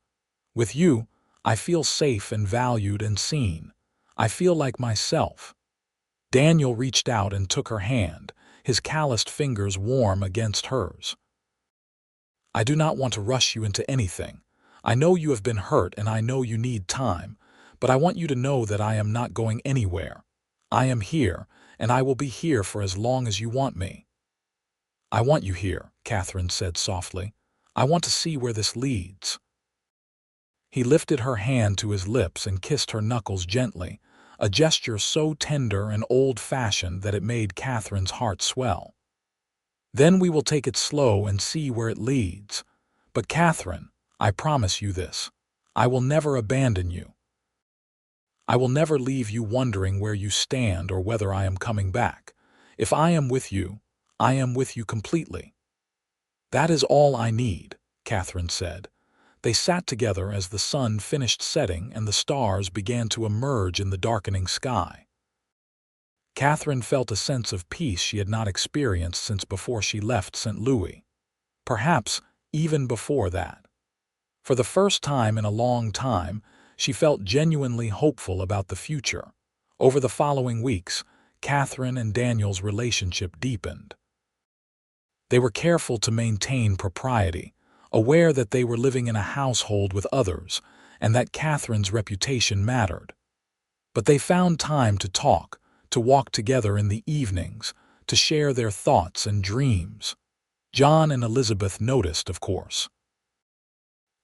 With you, I feel safe and valued and seen. I feel like myself." Daniel reached out and took her hand, his calloused fingers warm against hers. "I do not want to rush you into anything. I know you have been hurt and I know you need time, but I want you to know that I am not going anywhere. I am here, and I will be here for as long as you want me." "I want you here," Catherine said softly. "I want to see where this leads." He lifted her hand to his lips and kissed her knuckles gently, a gesture so tender and old-fashioned that it made Catherine's heart swell. "Then we will take it slow and see where it leads. But Catherine, I promise you this. I will never abandon you. I will never leave you wondering where you stand or whether I am coming back. If I am with you, I am with you completely." "That is all I need," Catherine said. They sat together as the sun finished setting and the stars began to emerge in the darkening sky. Catherine felt a sense of peace she had not experienced since before she left St. Louis. Perhaps even before that. For the first time in a long time, she felt genuinely hopeful about the future. Over the following weeks, Catherine and Daniel's relationship deepened. They were careful to maintain propriety, aware that they were living in a household with others and that Catherine's reputation mattered. But they found time to talk, to walk together in the evenings, to share their thoughts and dreams. John and Elizabeth noticed, of course.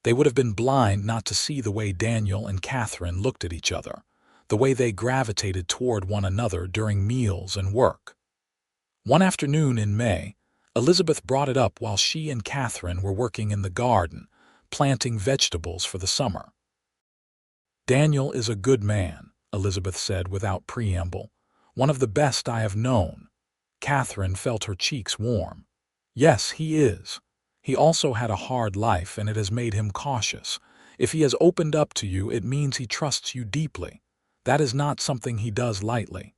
They would have been blind not to see the way Daniel and Catherine looked at each other, the way they gravitated toward one another during meals and work. One afternoon in May, Elizabeth brought it up while she and Catherine were working in the garden, planting vegetables for the summer. "Daniel is a good man," Elizabeth said without preamble. "One of the best I have known." Catherine felt her cheeks warm. "Yes, he is. He also had a hard life and it has made him cautious. If he has opened up to you, it means he trusts you deeply. That is not something he does lightly."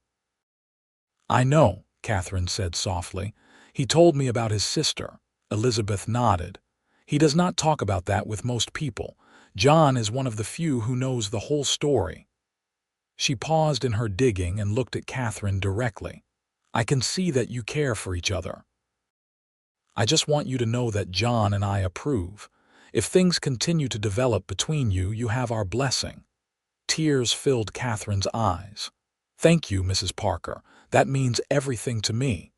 "I know," Catherine said softly. "He told me about his sister." Elizabeth nodded. "He does not talk about that with most people. John is one of the few who knows the whole story." She paused in her digging and looked at Catherine directly. "I can see that you care for each other. I just want you to know that John and I approve. If things continue to develop between you, you have our blessing." Tears filled Catherine's eyes. "Thank you, Mrs. Parker. That means everything to me.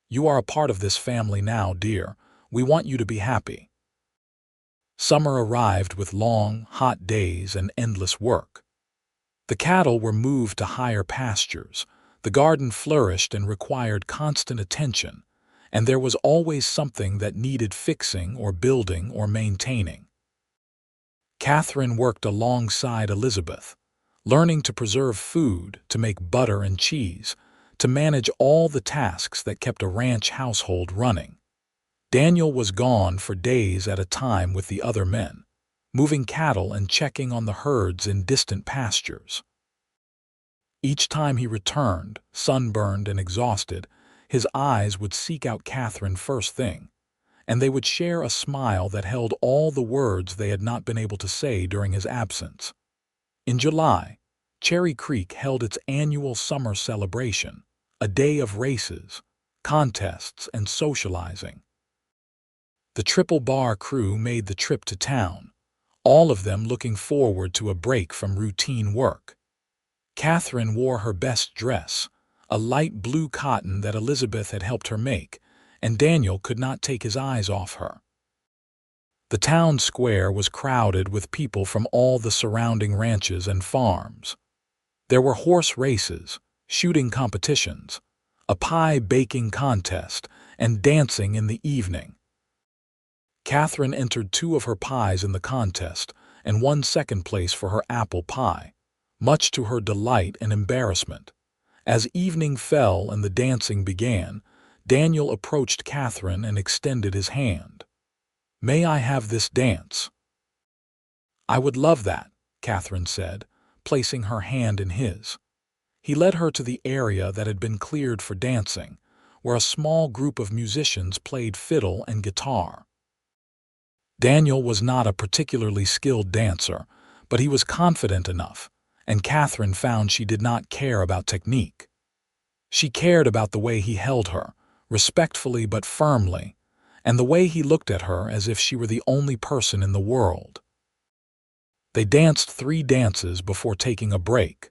You are a part of this family now, dear. We want you to be happy." Summer arrived with long, hot days and endless work. The cattle were moved to higher pastures, the garden flourished and required constant attention, and there was always something that needed fixing or building or maintaining. Catherine worked alongside Elizabeth, learning to preserve food, to make butter and cheese, to manage all the tasks that kept a ranch household running. Daniel was gone for days at a time with the other men, moving cattle and checking on the herds in distant pastures. Each time he returned, sunburned and exhausted, his eyes would seek out Catherine first thing, and they would share a smile that held all the words they had not been able to say during his absence. In July, Cherry Creek held its annual summer celebration, a day of races, contests, and socializing. The Triple Bar crew made the trip to town, all of them looking forward to a break from routine work. Catherine wore her best dress, a light blue cotton that Elizabeth had helped her make, and Daniel could not take his eyes off her. The town square was crowded with people from all the surrounding ranches and farms. There were horse races, shooting competitions, a pie baking contest, and dancing in the evening. Catherine entered 2 of her pies in the contest and won second place for her apple pie, much to her delight and embarrassment. As evening fell and the dancing began, Daniel approached Catherine and extended his hand. "May I have this dance?" "I would love that," Catherine said, placing her hand in his. He led her to the area that had been cleared for dancing, where a small group of musicians played fiddle and guitar. Daniel was not a particularly skilled dancer, but he was confident enough, and Catherine found she did not care about technique. She cared about the way he held her, respectfully but firmly, and the way he looked at her as if she were the only person in the world. They danced 3 dances before taking a break.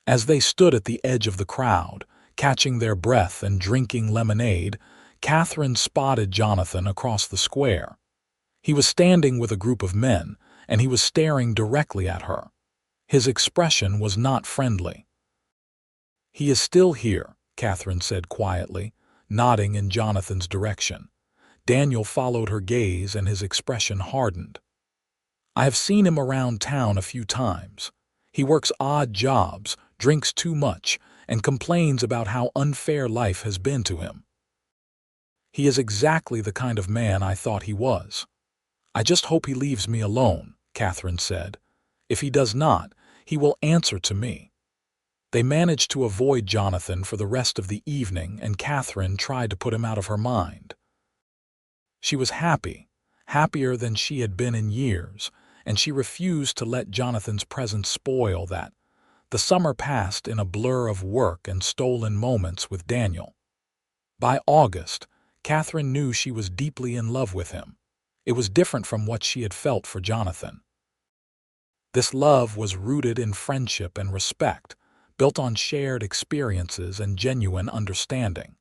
As they stood at the edge of the crowd, catching their breath and drinking lemonade, Catherine spotted Jonathan across the square. He was standing with a group of men, and he was staring directly at her. His expression was not friendly. "He is still here," Catherine said quietly, nodding in Jonathan's direction. Daniel followed her gaze and his expression hardened. "I have seen him around town a few times. He works odd jobs, drinks too much, and complains about how unfair life has been to him." "He is exactly the kind of man I thought he was. I just hope he leaves me alone," Catherine said. "If he does not, he will answer to me." They managed to avoid Jonathan for the rest of the evening, and Catherine tried to put him out of her mind. She was happy, happier than she had been in years, and she refused to let Jonathan's presence spoil that. The summer passed in a blur of work and stolen moments with Daniel. By August, Catherine knew she was deeply in love with him. It was different from what she had felt for Jonathan. This love was rooted in friendship and respect, built on shared experiences and genuine understanding.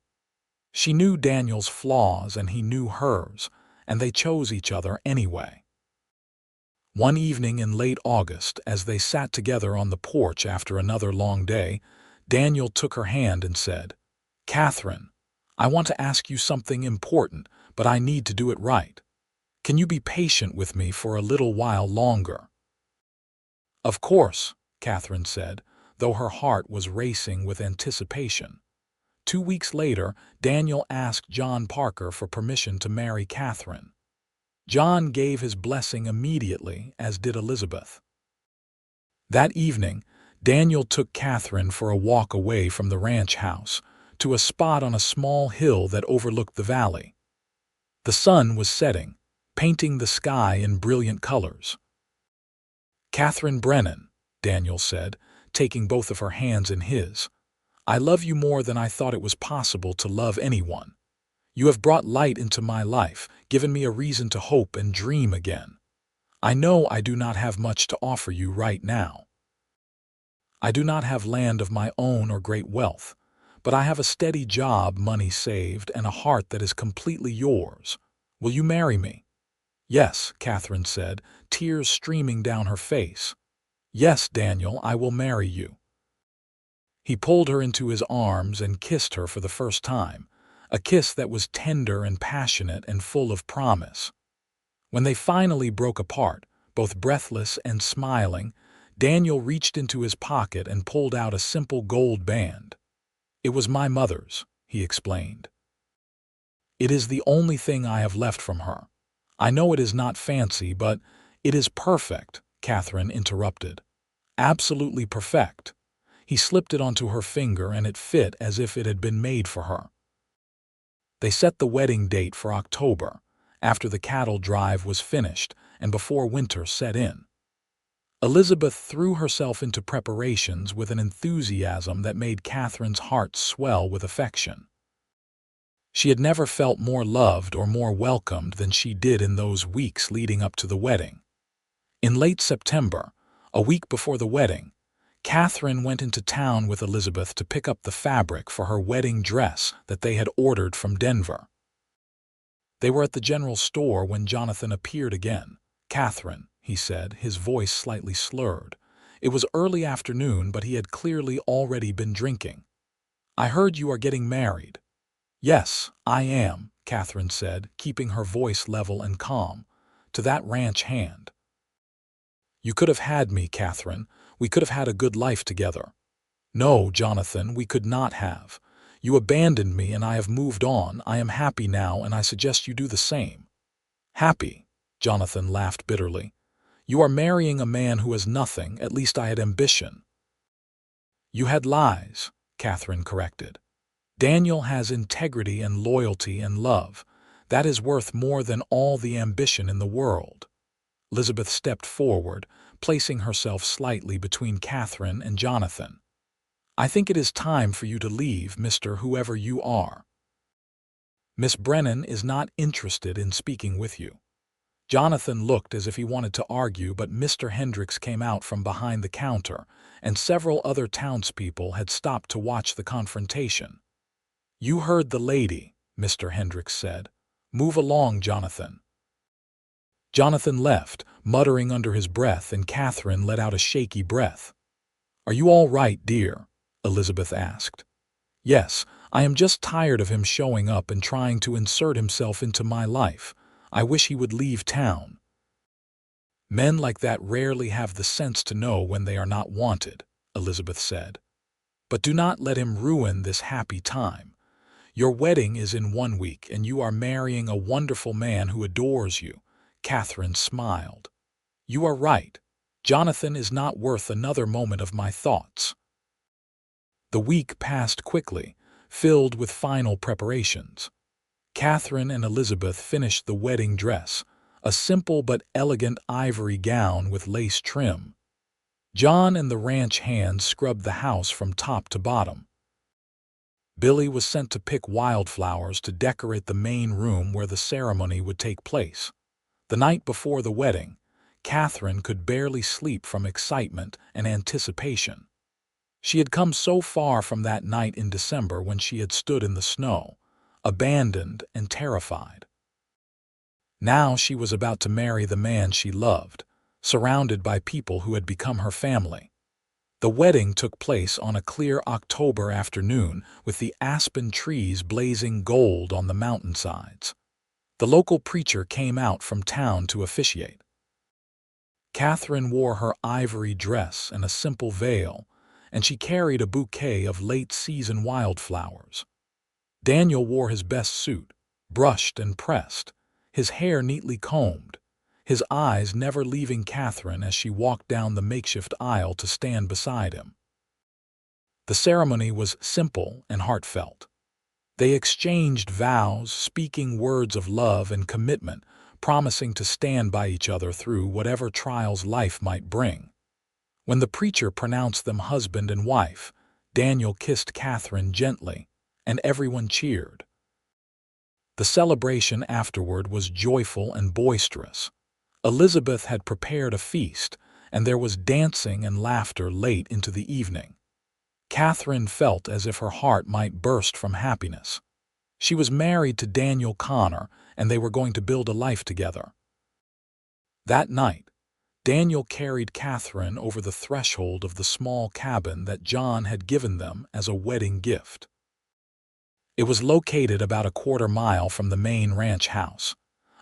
She knew Daniel's flaws and he knew hers, and they chose each other anyway. One evening in late August, as they sat together on the porch after another long day, Daniel took her hand and said, "Catherine, I want to ask you something important, but I need to do it right. Can you be patient with me for a little while longer?" "Of course," Catherine said, though her heart was racing with anticipation. 2 weeks later, Daniel asked John Parker for permission to marry Catherine. John gave his blessing immediately, as did Elizabeth. That evening, Daniel took Catherine for a walk away from the ranch house, to a spot on a small hill that overlooked the valley. The sun was setting, painting the sky in brilliant colors. "Catherine Brennan," Daniel said, taking both of her hands in his, "I love you more than I thought it was possible to love anyone. You have brought light into my life, given me a reason to hope and dream again. I know I do not have much to offer you right now. I do not have land of my own or great wealth, but I have a steady job, money saved, and a heart that is completely yours. Will you marry me?" "Yes," Catherine said, tears streaming down her face. "Yes, Daniel, I will marry you." He pulled her into his arms and kissed her for the first time, a kiss that was tender and passionate and full of promise. When they finally broke apart, both breathless and smiling, Daniel reached into his pocket and pulled out a simple gold band. "It was my mother's," he explained. "It is the only thing I have left from her. I know it is not fancy, but it is perfect," Catherine interrupted. "Absolutely perfect." He slipped it onto her finger and it fit as if it had been made for her. They set the wedding date for October, after the cattle drive was finished and before winter set in. Elizabeth threw herself into preparations with an enthusiasm that made Catherine's heart swell with affection. She had never felt more loved or more welcomed than she did in those weeks leading up to the wedding. In late September, a week before the wedding, Catherine went into town with Elizabeth to pick up the fabric for her wedding dress that they had ordered from Denver. They were at the general store when Jonathan appeared again. "Catherine," he said, his voice slightly slurred. It was early afternoon, but he had clearly already been drinking. "I heard you are getting married." "Yes, I am," Catherine said, keeping her voice level and calm. "To that ranch hand." "You could have had me, Catherine. We could have had a good life together." "No, Jonathan, we could not have. You abandoned me and I have moved on. I am happy now and I suggest you do the same." "Happy?" Jonathan laughed bitterly. "You are marrying a man who has nothing. At least I had ambition." "You had lies," Catherine corrected. "Daniel has integrity and loyalty and love. That is worth more than all the ambition in the world." Elizabeth stepped forward, placing herself slightly between Catherine and Jonathan. "I think it is time for you to leave, Mr. Whoever you are. Miss Brennan is not interested in speaking with you." Jonathan looked as if he wanted to argue, but Mr. Hendricks came out from behind the counter, and several other townspeople had stopped to watch the confrontation. "You heard the lady," Mr. Hendricks said. "Move along, Jonathan." Jonathan left, muttering under his breath, and Catherine let out a shaky breath. "Are you all right, dear?" Elizabeth asked. "Yes, I am just tired of him showing up and trying to insert himself into my life. I wish he would leave town." "Men like that rarely have the sense to know when they are not wanted," Elizabeth said. "But do not let him ruin this happy time. Your wedding is in 1 week, and you are marrying a wonderful man who adores you." Catherine smiled. "You are right. Jonathan is not worth another moment of my thoughts." The week passed quickly, filled with final preparations. Catherine and Elizabeth finished the wedding dress, a simple but elegant ivory gown with lace trim. John and the ranch hands scrubbed the house from top to bottom. Billy was sent to pick wildflowers to decorate the main room where the ceremony would take place. The night before the wedding, Catherine could barely sleep from excitement and anticipation. She had come so far from that night in December when she had stood in the snow, abandoned and terrified. Now she was about to marry the man she loved, surrounded by people who had become her family. The wedding took place on a clear October afternoon with the aspen trees blazing gold on the mountainsides. The local preacher came out from town to officiate. Catherine wore her ivory dress and a simple veil, and she carried a bouquet of late-season wildflowers. Daniel wore his best suit, brushed and pressed, his hair neatly combed, his eyes never leaving Catherine as she walked down the makeshift aisle to stand beside him. The ceremony was simple and heartfelt. They exchanged vows, speaking words of love and commitment, promising to stand by each other through whatever trials life might bring. When the preacher pronounced them husband and wife, Daniel kissed Catherine gently, and everyone cheered. The celebration afterward was joyful and boisterous. Elizabeth had prepared a feast, and there was dancing and laughter late into the evening. Catherine felt as if her heart might burst from happiness. She was married to Daniel Connor, and they were going to build a life together. That night, Daniel carried Catherine over the threshold of the small cabin that John had given them as a wedding gift. It was located about a quarter-mile from the main ranch house,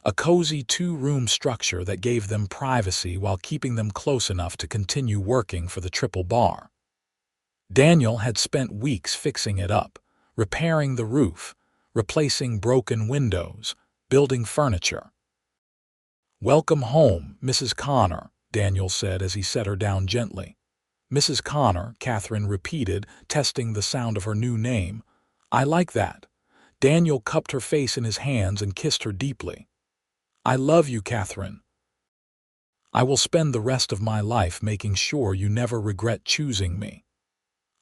a cozy 2-room structure that gave them privacy while keeping them close enough to continue working for the Triple Bar. Daniel had spent weeks fixing it up, repairing the roof, replacing broken windows, building furniture. "Welcome home, Mrs. Connor," Daniel said as he set her down gently. "Mrs. Connor," Catherine repeated, testing the sound of her new name. "I like that." Daniel cupped her face in his hands and kissed her deeply. "I love you, Catherine. I will spend the rest of my life making sure you never regret choosing me."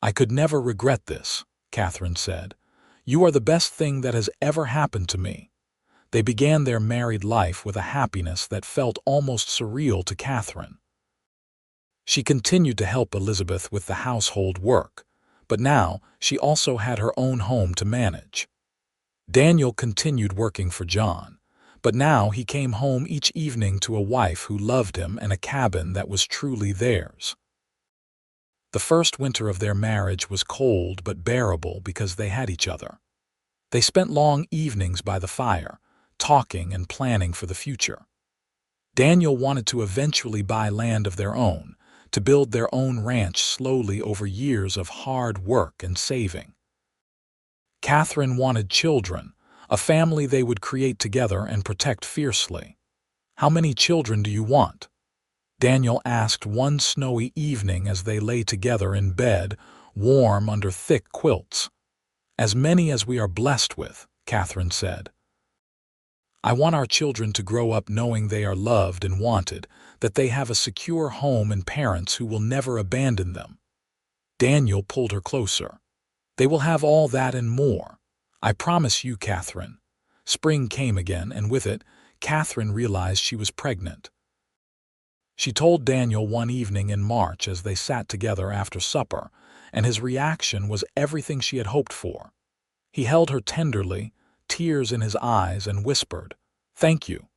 "I could never regret this," Catherine said. You are the best thing that has ever happened to me." They began their married life with a happiness that felt almost surreal to Catherine. She continued to help Elizabeth with the household work, but now she also had her own home to manage. Daniel continued working for John, but now he came home each evening to a wife who loved him and a cabin that was truly theirs. The first winter of their marriage was cold but bearable because they had each other. They spent long evenings by the fire, talking and planning for the future. Daniel wanted to eventually buy land of their own, to build their own ranch slowly over years of hard work and saving. Catherine wanted children, a family they would create together and protect fiercely. "How many children do you want?" Daniel asked one snowy evening as they lay together in bed, warm under thick quilts. "As many as we are blessed with," Catherine said. "I want our children to grow up knowing they are loved and wanted, that they have a secure home and parents who will never abandon them." Daniel pulled her closer. "They will have all that and more. I promise you, Catherine." Spring came again, and with it, Catherine realized she was pregnant. She told Daniel one evening in March as they sat together after supper, and his reaction was everything she had hoped for. He held her tenderly, tears in his eyes, and whispered, "Thank you.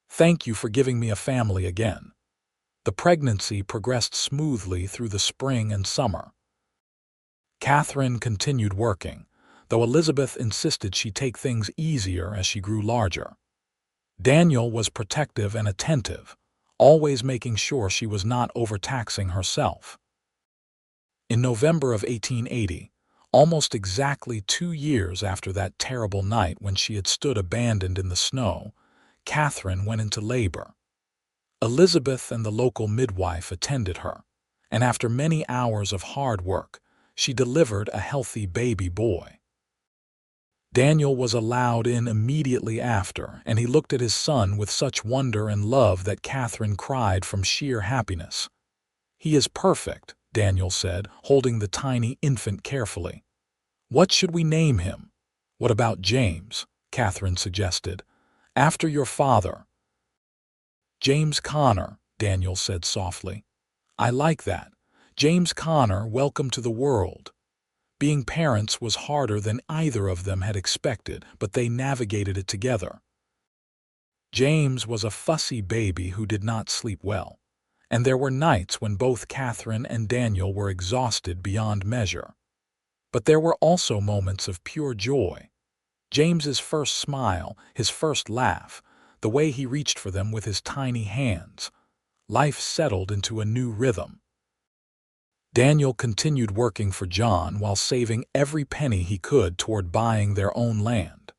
Thank you for giving me a family again." The pregnancy progressed smoothly through the spring and summer. Catherine continued working, though Elizabeth insisted she take things easier as she grew larger. Daniel was protective and attentive, always making sure she was not overtaxing herself. In November of 1880, almost exactly 2 years after that terrible night when she had stood abandoned in the snow, Catherine went into labor. Elizabeth and the local midwife attended her, and after many hours of hard work, she delivered a healthy baby boy. Daniel was allowed in immediately after, and he looked at his son with such wonder and love that Catherine cried from sheer happiness. "He is perfect," Daniel said, holding the tiny infant carefully. "What should we name him?" "What about James?" Catherine suggested. "After your father." "James Connor," Daniel said softly. "I like that. James Connor, welcome to the world." Being parents was harder than either of them had expected, but they navigated it together. James was a fussy baby who did not sleep well, and there were nights when both Catherine and Daniel were exhausted beyond measure. But there were also moments of pure joy. James's first smile, his first laugh, the way he reached for them with his tiny hands. Life settled into a new rhythm. Daniel continued working for John while saving every penny he could toward buying their own land.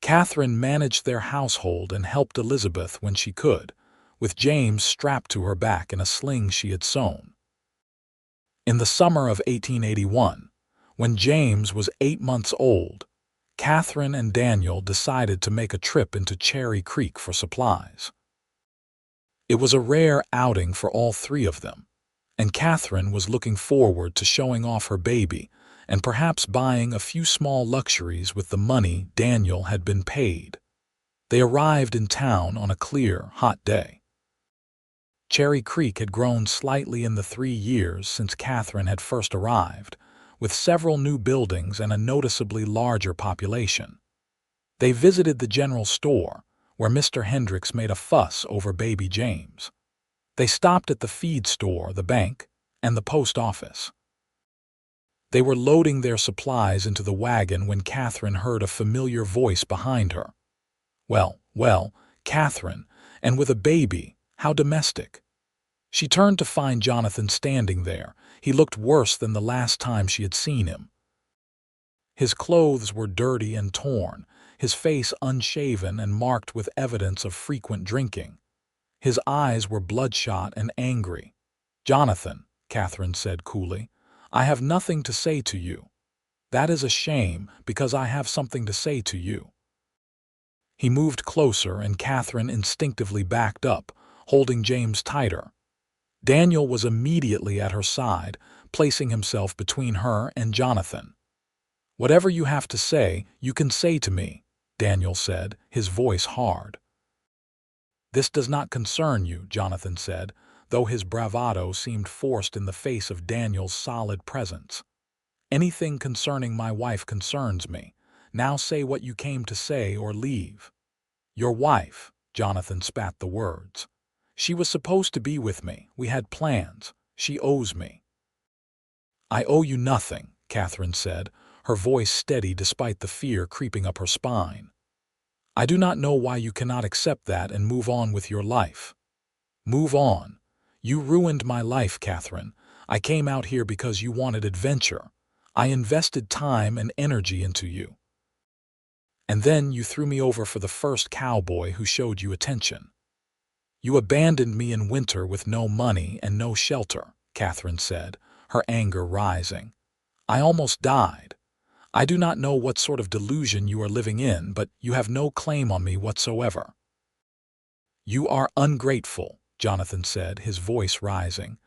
Catherine managed their household and helped Elizabeth when she could, with James strapped to her back in a sling she had sewn. In the summer of 1881, when James was 8 months old, Catherine and Daniel decided to make a trip into Cherry Creek for supplies. It was a rare outing for all three of them, and Catherine was looking forward to showing off her baby and perhaps buying a few small luxuries with the money Daniel had been paid. They arrived in town on a clear, hot day. Cherry Creek had grown slightly in the 3 years since Catherine had first arrived, with several new buildings and a noticeably larger population. They visited the general store, where Mr. Hendricks made a fuss over baby James. They stopped at the feed store, the bank, and the post office. They were loading their supplies into the wagon when Catherine heard a familiar voice behind her. Well, Catherine, and with a baby, how domestic." She turned to find Jonathan standing there. He looked worse than the last time she had seen him. His clothes were dirty and torn, his face unshaven and marked with evidence of frequent drinking. His eyes were bloodshot and angry. "Jonathan," Catherine said coolly, "I have nothing to say to you. That is a shame, because I have something to say to you." He moved closer, and Catherine instinctively backed up, holding James tighter. Daniel was immediately at her side, placing himself between her and Jonathan. Whatever you have to say, you can say to me, Daniel said, his voice hard. This does not concern you, Jonathan said, though his bravado seemed forced in the face of Daniel's solid presence. Anything concerning my wife concerns me. Now say what you came to say or leave. Your wife, Jonathan spat the words. She was supposed to be with me. We had plans. She owes me. I owe you nothing, Catherine said, her voice steady despite the fear creeping up her spine. I do not know why you cannot accept that and move on with your life. Move on. You ruined my life, Catherine. I came out here because you wanted adventure. I invested time and energy into you. And then you threw me over for the first cowboy who showed you attention. You abandoned me in winter with no money and no shelter, Catherine said, her anger rising. I almost died. I do not know what sort of delusion you are living in, but you have no claim on me whatsoever. You are ungrateful, Jonathan said, his voice rising.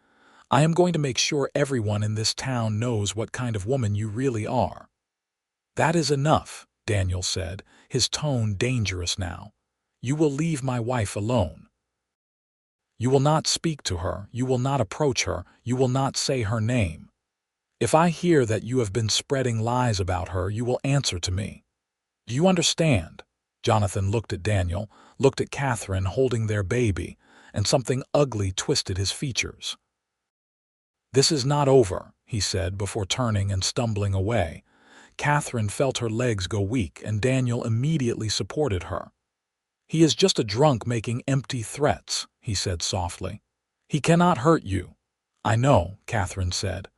I am going to make sure everyone in this town knows what kind of woman you really are. That is enough, Daniel said, his tone dangerous now. You will leave my wife alone. You will not speak to her, you will not approach her, you will not say her name. If I hear that you have been spreading lies about her, you will answer to me. Do you understand? Jonathan looked at Daniel, looked at Catherine holding their baby, and something ugly twisted his features. This is not over, he said before turning and stumbling away. Catherine felt her legs go weak, and Daniel immediately supported her. He is just a drunk making empty threats, he said softly. He cannot hurt you. I know, Catherine said.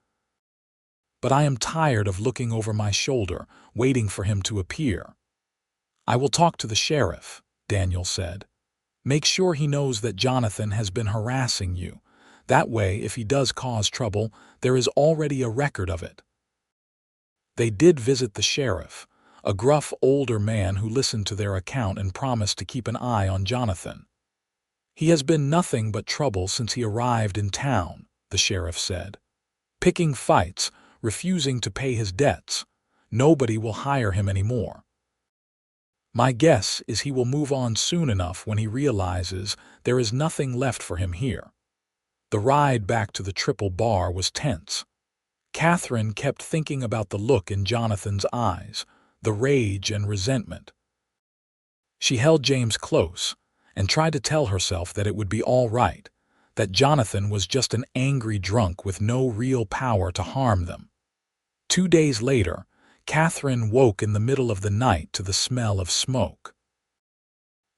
But I am tired of looking over my shoulder, waiting for him to appear. I will talk to the sheriff, Daniel said. Make sure he knows that Jonathan has been harassing you. That way, if he does cause trouble, there is already a record of it. They did visit the sheriff, a gruff older man who listened to their account and promised to keep an eye on Jonathan. He has been nothing but trouble since he arrived in town, the sheriff said. Picking fights, refusing to pay his debts. Nobody will hire him anymore. My guess is he will move on soon enough when he realizes there is nothing left for him here. The ride back to the Triple Bar was tense. Catherine kept thinking about the look in Jonathan's eyes, the rage and resentment. She held James close and tried to tell herself that it would be all right, that Jonathan was just an angry drunk with no real power to harm them. 2 days later, Catherine woke in the middle of the night to the smell of smoke.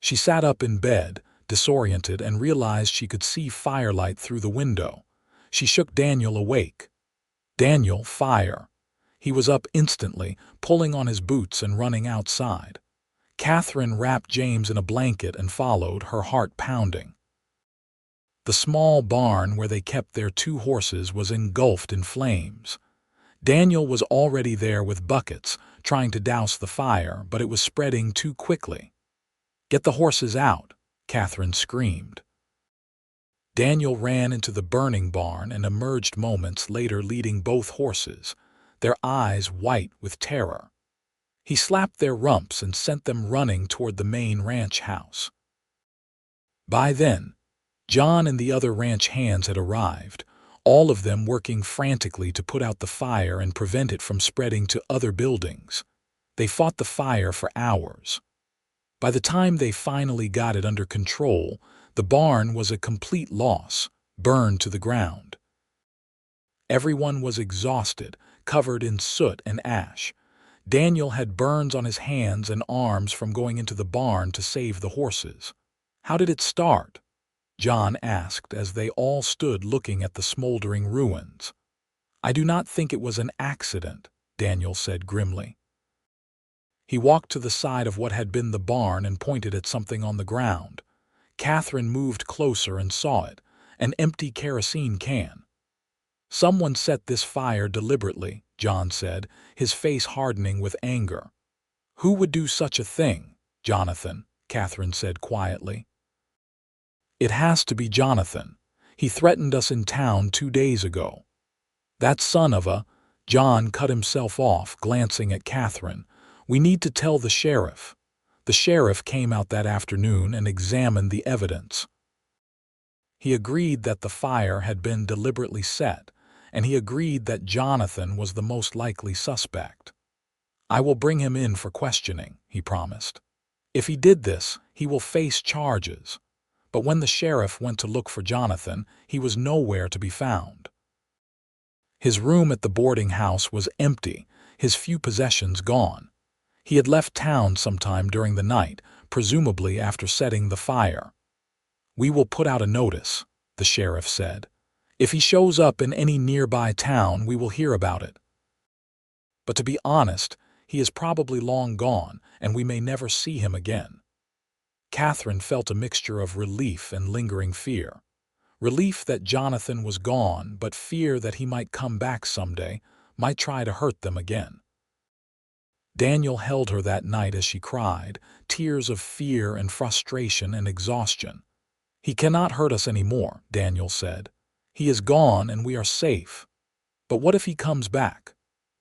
She sat up in bed, disoriented, and realized she could see firelight through the window. She shook Daniel awake. Daniel, fire. He was up instantly, pulling on his boots and running outside. Catherine wrapped James in a blanket and followed, her heart pounding. The small barn where they kept their 2 horses was engulfed in flames. Daniel was already there with buckets, trying to douse the fire, but it was spreading too quickly. Get the horses out, Catherine screamed. Daniel ran into the burning barn and emerged moments later leading both horses, their eyes white with terror. He slapped their rumps and sent them running toward the main ranch house. By then, John and the other ranch hands had arrived, all of them working frantically to put out the fire and prevent it from spreading to other buildings. They fought the fire for hours. By the time they finally got it under control, the barn was a complete loss, burned to the ground. Everyone was exhausted, covered in soot and ash. Daniel had burns on his hands and arms from going into the barn to save the horses. How did it start? John asked as they all stood looking at the smoldering ruins. I do not think it was an accident, Daniel said grimly. He walked to the side of what had been the barn and pointed at something on the ground. Catherine moved closer and saw it, an empty kerosene can. Someone set this fire deliberately, John said, his face hardening with anger. Who would do such a thing, Jonathan? Catherine said quietly. It has to be Jonathan. He threatened us in town 2 days ago. That son of a... John cut himself off, glancing at Catherine. "We need to tell the sheriff." The sheriff came out that afternoon and examined the evidence. He agreed that the fire had been deliberately set, and he agreed that Jonathan was the most likely suspect. "I will bring him in for questioning," he promised. "If he did this, he will face charges." But when the sheriff went to look for Jonathan, he was nowhere to be found. His room at the boarding house was empty, his few possessions gone. He had left town sometime during the night, presumably after setting the fire. "We will put out a notice," the sheriff said. "If he shows up in any nearby town, we will hear about it. But to be honest, he is probably long gone, and we may never see him again." Catherine felt a mixture of relief and lingering fear. Relief that Jonathan was gone, but fear that he might come back someday, might try to hurt them again. Daniel held her that night as she cried, tears of fear and frustration and exhaustion. "He cannot hurt us anymore," Daniel said. "He is gone and we are safe. But what if he comes back?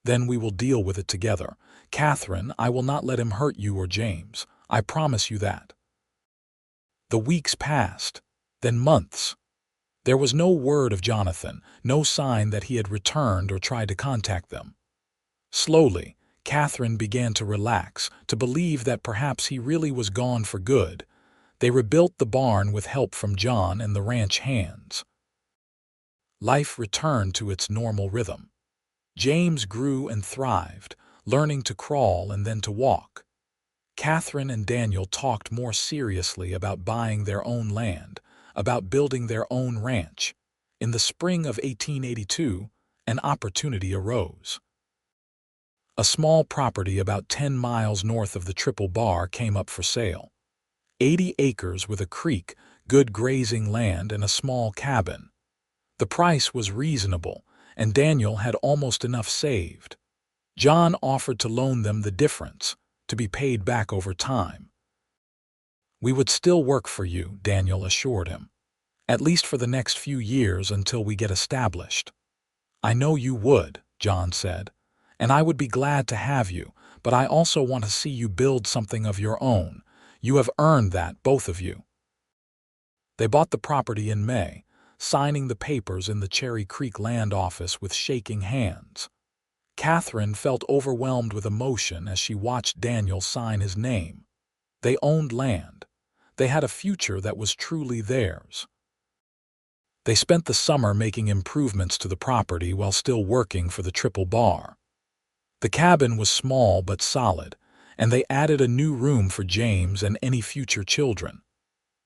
Then we will deal with it together. Catherine, I will not let him hurt you or James. I promise you that." The weeks passed, then months. There was no word of Jonathan, no sign that he had returned or tried to contact them. Slowly, Catherine began to relax, to believe that perhaps he really was gone for good. They rebuilt the barn with help from John and the ranch hands. Life returned to its normal rhythm. James grew and thrived, learning to crawl and then to walk. Catherine and Daniel talked more seriously about buying their own land, about building their own ranch. In the spring of 1882, an opportunity arose. A small property about 10 miles north of the Triple Bar came up for sale. 80 acres with a creek, good grazing land, and a small cabin. The price was reasonable, and Daniel had almost enough saved. John offered to loan them the difference, to be paid back over time. "We would still work for you," Daniel assured him. "At least for the next few years until we get established." "I know you would," John said. "And I would be glad to have you, but I also want to see you build something of your own. You have earned that, both of you." They bought the property in May, signing the papers in the Cherry Creek land office with shaking hands. Catherine felt overwhelmed with emotion as she watched Daniel sign his name. They owned land. They had a future that was truly theirs. They spent the summer making improvements to the property while still working for the Triple Bar. The cabin was small but solid, and they added a new room for James and any future children.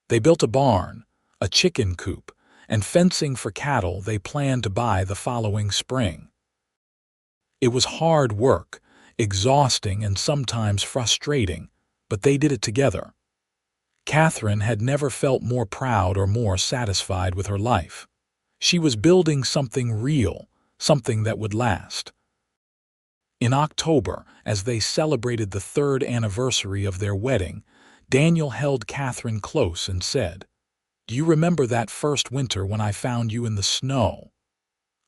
They built a barn, a chicken coop, and fencing for cattle they planned to buy the following spring. It was hard work, exhausting and sometimes frustrating, but they did it together. Catherine had never felt more proud or more satisfied with her life. She was building something real, something that would last. In October, as they celebrated the 3rd anniversary of their wedding, Daniel held Catherine close and said, "Do you remember that first winter when I found you in the snow?"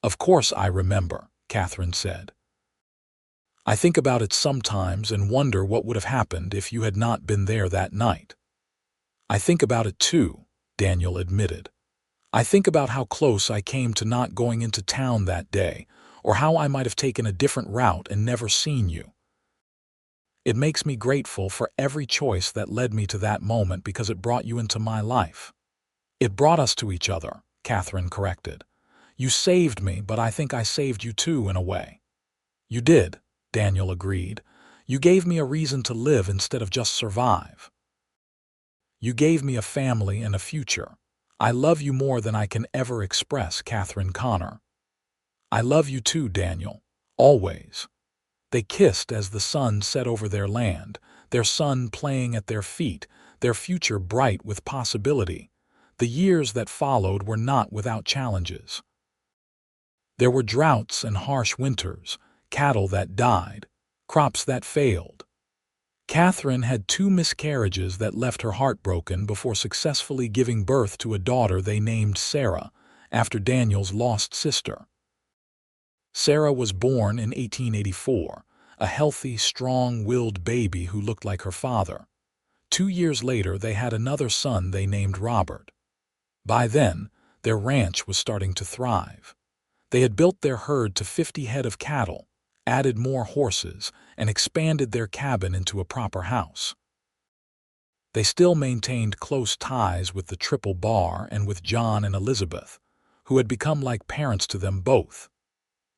"Of course I remember," Catherine said. "I think about it sometimes and wonder what would have happened if you had not been there that night." "I think about it too," Daniel admitted. "I think about how close I came to not going into town that day, or how I might have taken a different route and never seen you. It makes me grateful for every choice that led me to that moment because it brought you into my life." "It brought us to each other," Catherine corrected. "You saved me, but I think I saved you too in a way." "You did," Daniel agreed. "You gave me a reason to live instead of just survive. You gave me a family and a future. I love you more than I can ever express, Catherine Connor." "I love you too, Daniel. Always." They kissed as the sun set over their land, their son playing at their feet, their future bright with possibility. The years that followed were not without challenges. There were droughts and harsh winters, cattle that died, crops that failed. Catherine had 2 miscarriages that left her heartbroken before successfully giving birth to a daughter they named Sarah, after Daniel's lost sister. Sarah was born in 1884, a healthy, strong-willed baby who looked like her father. 2 years later, they had another son they named Robert. By then, their ranch was starting to thrive. They had built their herd to 50 head of cattle, added more horses, and expanded their cabin into a proper house. They still maintained close ties with the Triple Bar and with John and Elizabeth, who had become like parents to them both.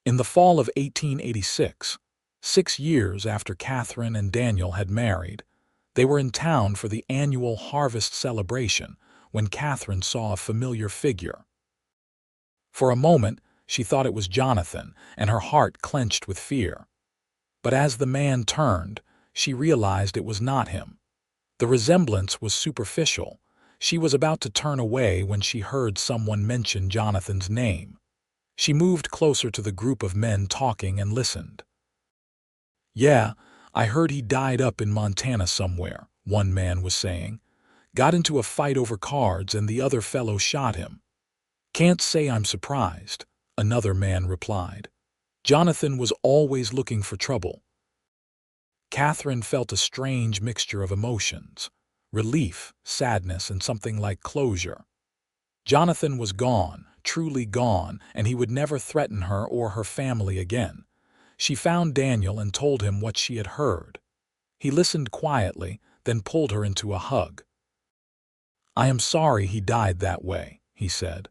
In the fall of 1886, 6 years after Catherine and Daniel had married, they were in town for the annual harvest celebration when Catherine saw a familiar figure. For a moment, she thought it was Jonathan, and her heart clenched with fear. But as the man turned, she realized it was not him. The resemblance was superficial. She was about to turn away when she heard someone mention Jonathan's name. She moved closer to the group of men talking and listened. "Yeah, I heard he died up in Montana somewhere," one man was saying. "Got into a fight over cards and the other fellow shot him." "Can't say I'm surprised," another man replied. "Jonathan was always looking for trouble." Catherine felt a strange mixture of emotions: relief, sadness, and something like closure. Jonathan was gone, truly gone, and he would never threaten her or her family again. She found Daniel and told him what she had heard. He listened quietly, then pulled her into a hug. "I am sorry he died that way," he said,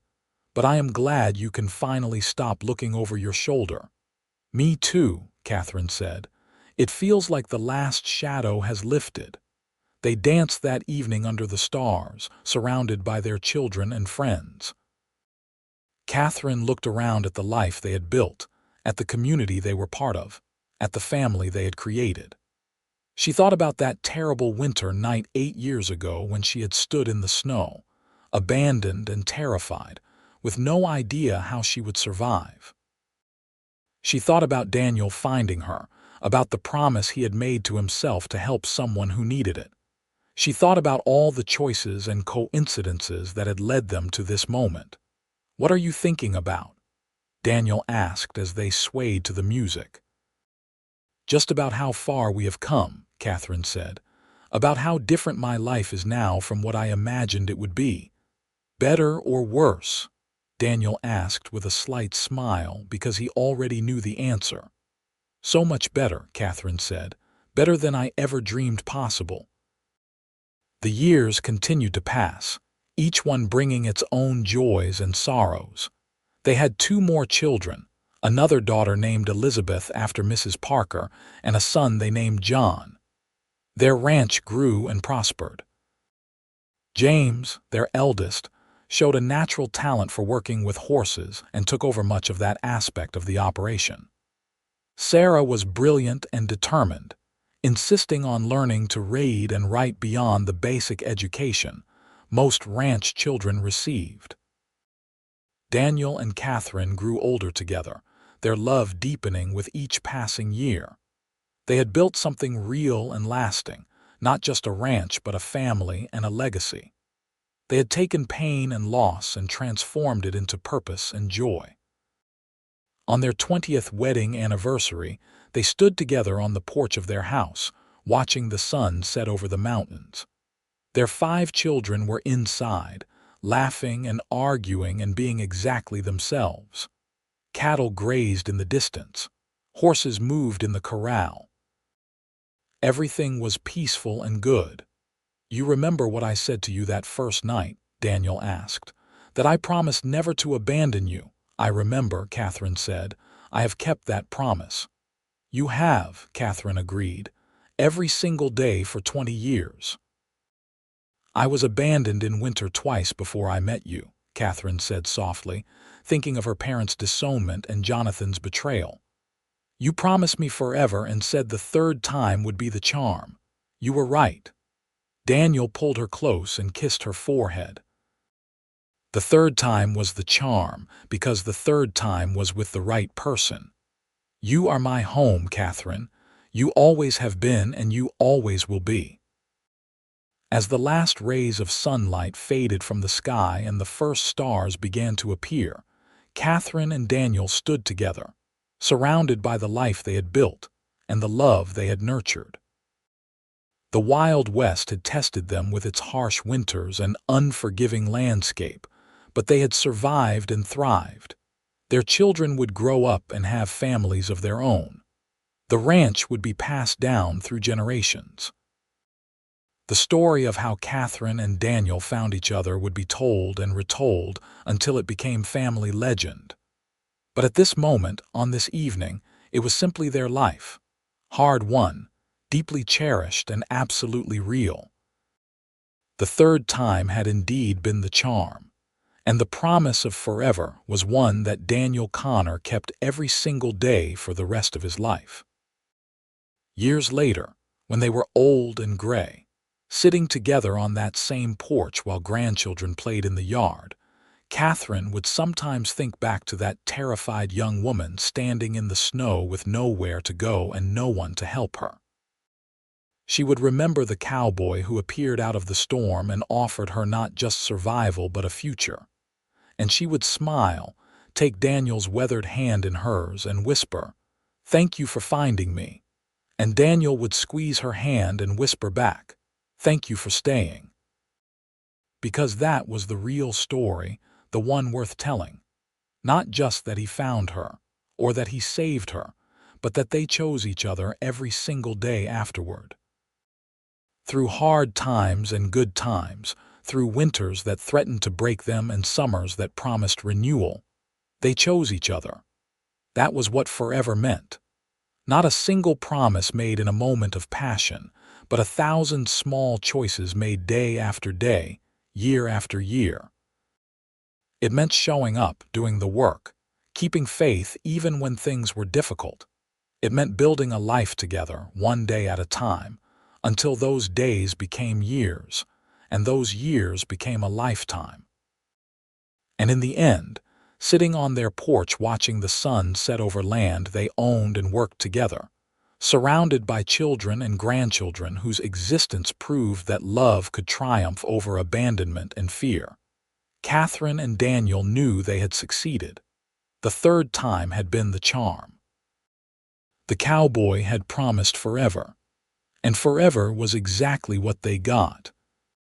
"but I am glad you can finally stop looking over your shoulder." "Me too," Catherine said. "It feels like the last shadow has lifted." They danced that evening under the stars, surrounded by their children and friends. Catherine looked around at the life they had built, at the community they were part of, at the family they had created. She thought about that terrible winter night 8 years ago when she had stood in the snow, abandoned and terrified, with no idea how she would survive. She thought about Daniel finding her, about the promise he had made to himself to help someone who needed it. She thought about all the choices and coincidences that had led them to this moment. "What are you thinking about?" Daniel asked as they swayed to the music. "Just about how far we have come," Catherine said. "About how different my life is now from what I imagined it would be." "Better or worse?" Daniel asked with a slight smile because he already knew the answer. "So much better," Catherine said. "Better than I ever dreamed possible." The years continued to pass, each one bringing its own joys and sorrows. They had 2 more children, another daughter named Elizabeth after Mrs. Parker, and a son they named John. Their ranch grew and prospered. James, their eldest, showed a natural talent for working with horses and took over much of that aspect of the operation. Sarah was brilliant and determined, insisting on learning to read and write beyond the basic education most ranch children received. Daniel and Catherine grew older together, their love deepening with each passing year. They had built something real and lasting, not just a ranch but a family and a legacy. They had taken pain and loss and transformed it into purpose and joy. On their 20th wedding anniversary, they stood together on the porch of their house, watching the sun set over the mountains. Their 5 children were inside, laughing and arguing and being exactly themselves. Cattle grazed in the distance. Horses moved in the corral. Everything was peaceful and good. "You remember what I said to you that first night?" Daniel asked. "That I promised never to abandon you." "I remember," Catherine said. "I have kept that promise." "You have," Catherine agreed. "Every single day for 20 years. "I was abandoned in winter twice before I met you," Catherine said softly, thinking of her parents' disownment and Jonathan's betrayal. "You promised me forever and said the 3rd time would be the charm. You were right." Daniel pulled her close and kissed her forehead. "The 3rd time was the charm, because the 3rd time was with the right person. You are my home, Catherine. You always have been and you always will be." As the last rays of sunlight faded from the sky and the first stars began to appear, Catherine and Daniel stood together, surrounded by the life they had built and the love they had nurtured. The Wild West had tested them with its harsh winters and unforgiving landscape, but they had survived and thrived. Their children would grow up and have families of their own. The ranch would be passed down through generations. The story of how Catherine and Daniel found each other would be told and retold until it became family legend. But at this moment, on this evening, it was simply their life. Hard-won, deeply cherished, and absolutely real. The third time had indeed been the charm, and the promise of forever was one that Daniel Connor kept every single day for the rest of his life. Years later, when they were old and gray, sitting together on that same porch while grandchildren played in the yard, Catherine would sometimes think back to that terrified young woman standing in the snow with nowhere to go and no one to help her. She would remember the cowboy who appeared out of the storm and offered her not just survival but a future. And she would smile, take Daniel's weathered hand in hers and whisper, "Thank you for finding me." And Daniel would squeeze her hand and whisper back, "Thank you for staying." Because that was the real story, the one worth telling. Not just that he found her, or that he saved her, but that they chose each other every single day afterward. Through hard times and good times, through winters that threatened to break them and summers that promised renewal, they chose each other. That was what forever meant. Not a single promise made in a moment of passion, but 1,000 small choices made day after day, year after year. It meant showing up, doing the work, keeping faith even when things were difficult. It meant building a life together, one day at a time, until those days became years, and those years became a lifetime. And in the end, sitting on their porch watching the sun set over land they owned and worked together, surrounded by children and grandchildren whose existence proved that love could triumph over abandonment and fear, Catherine and Daniel knew they had succeeded. The third time had been the charm. The cowboy had promised forever, and forever was exactly what they got.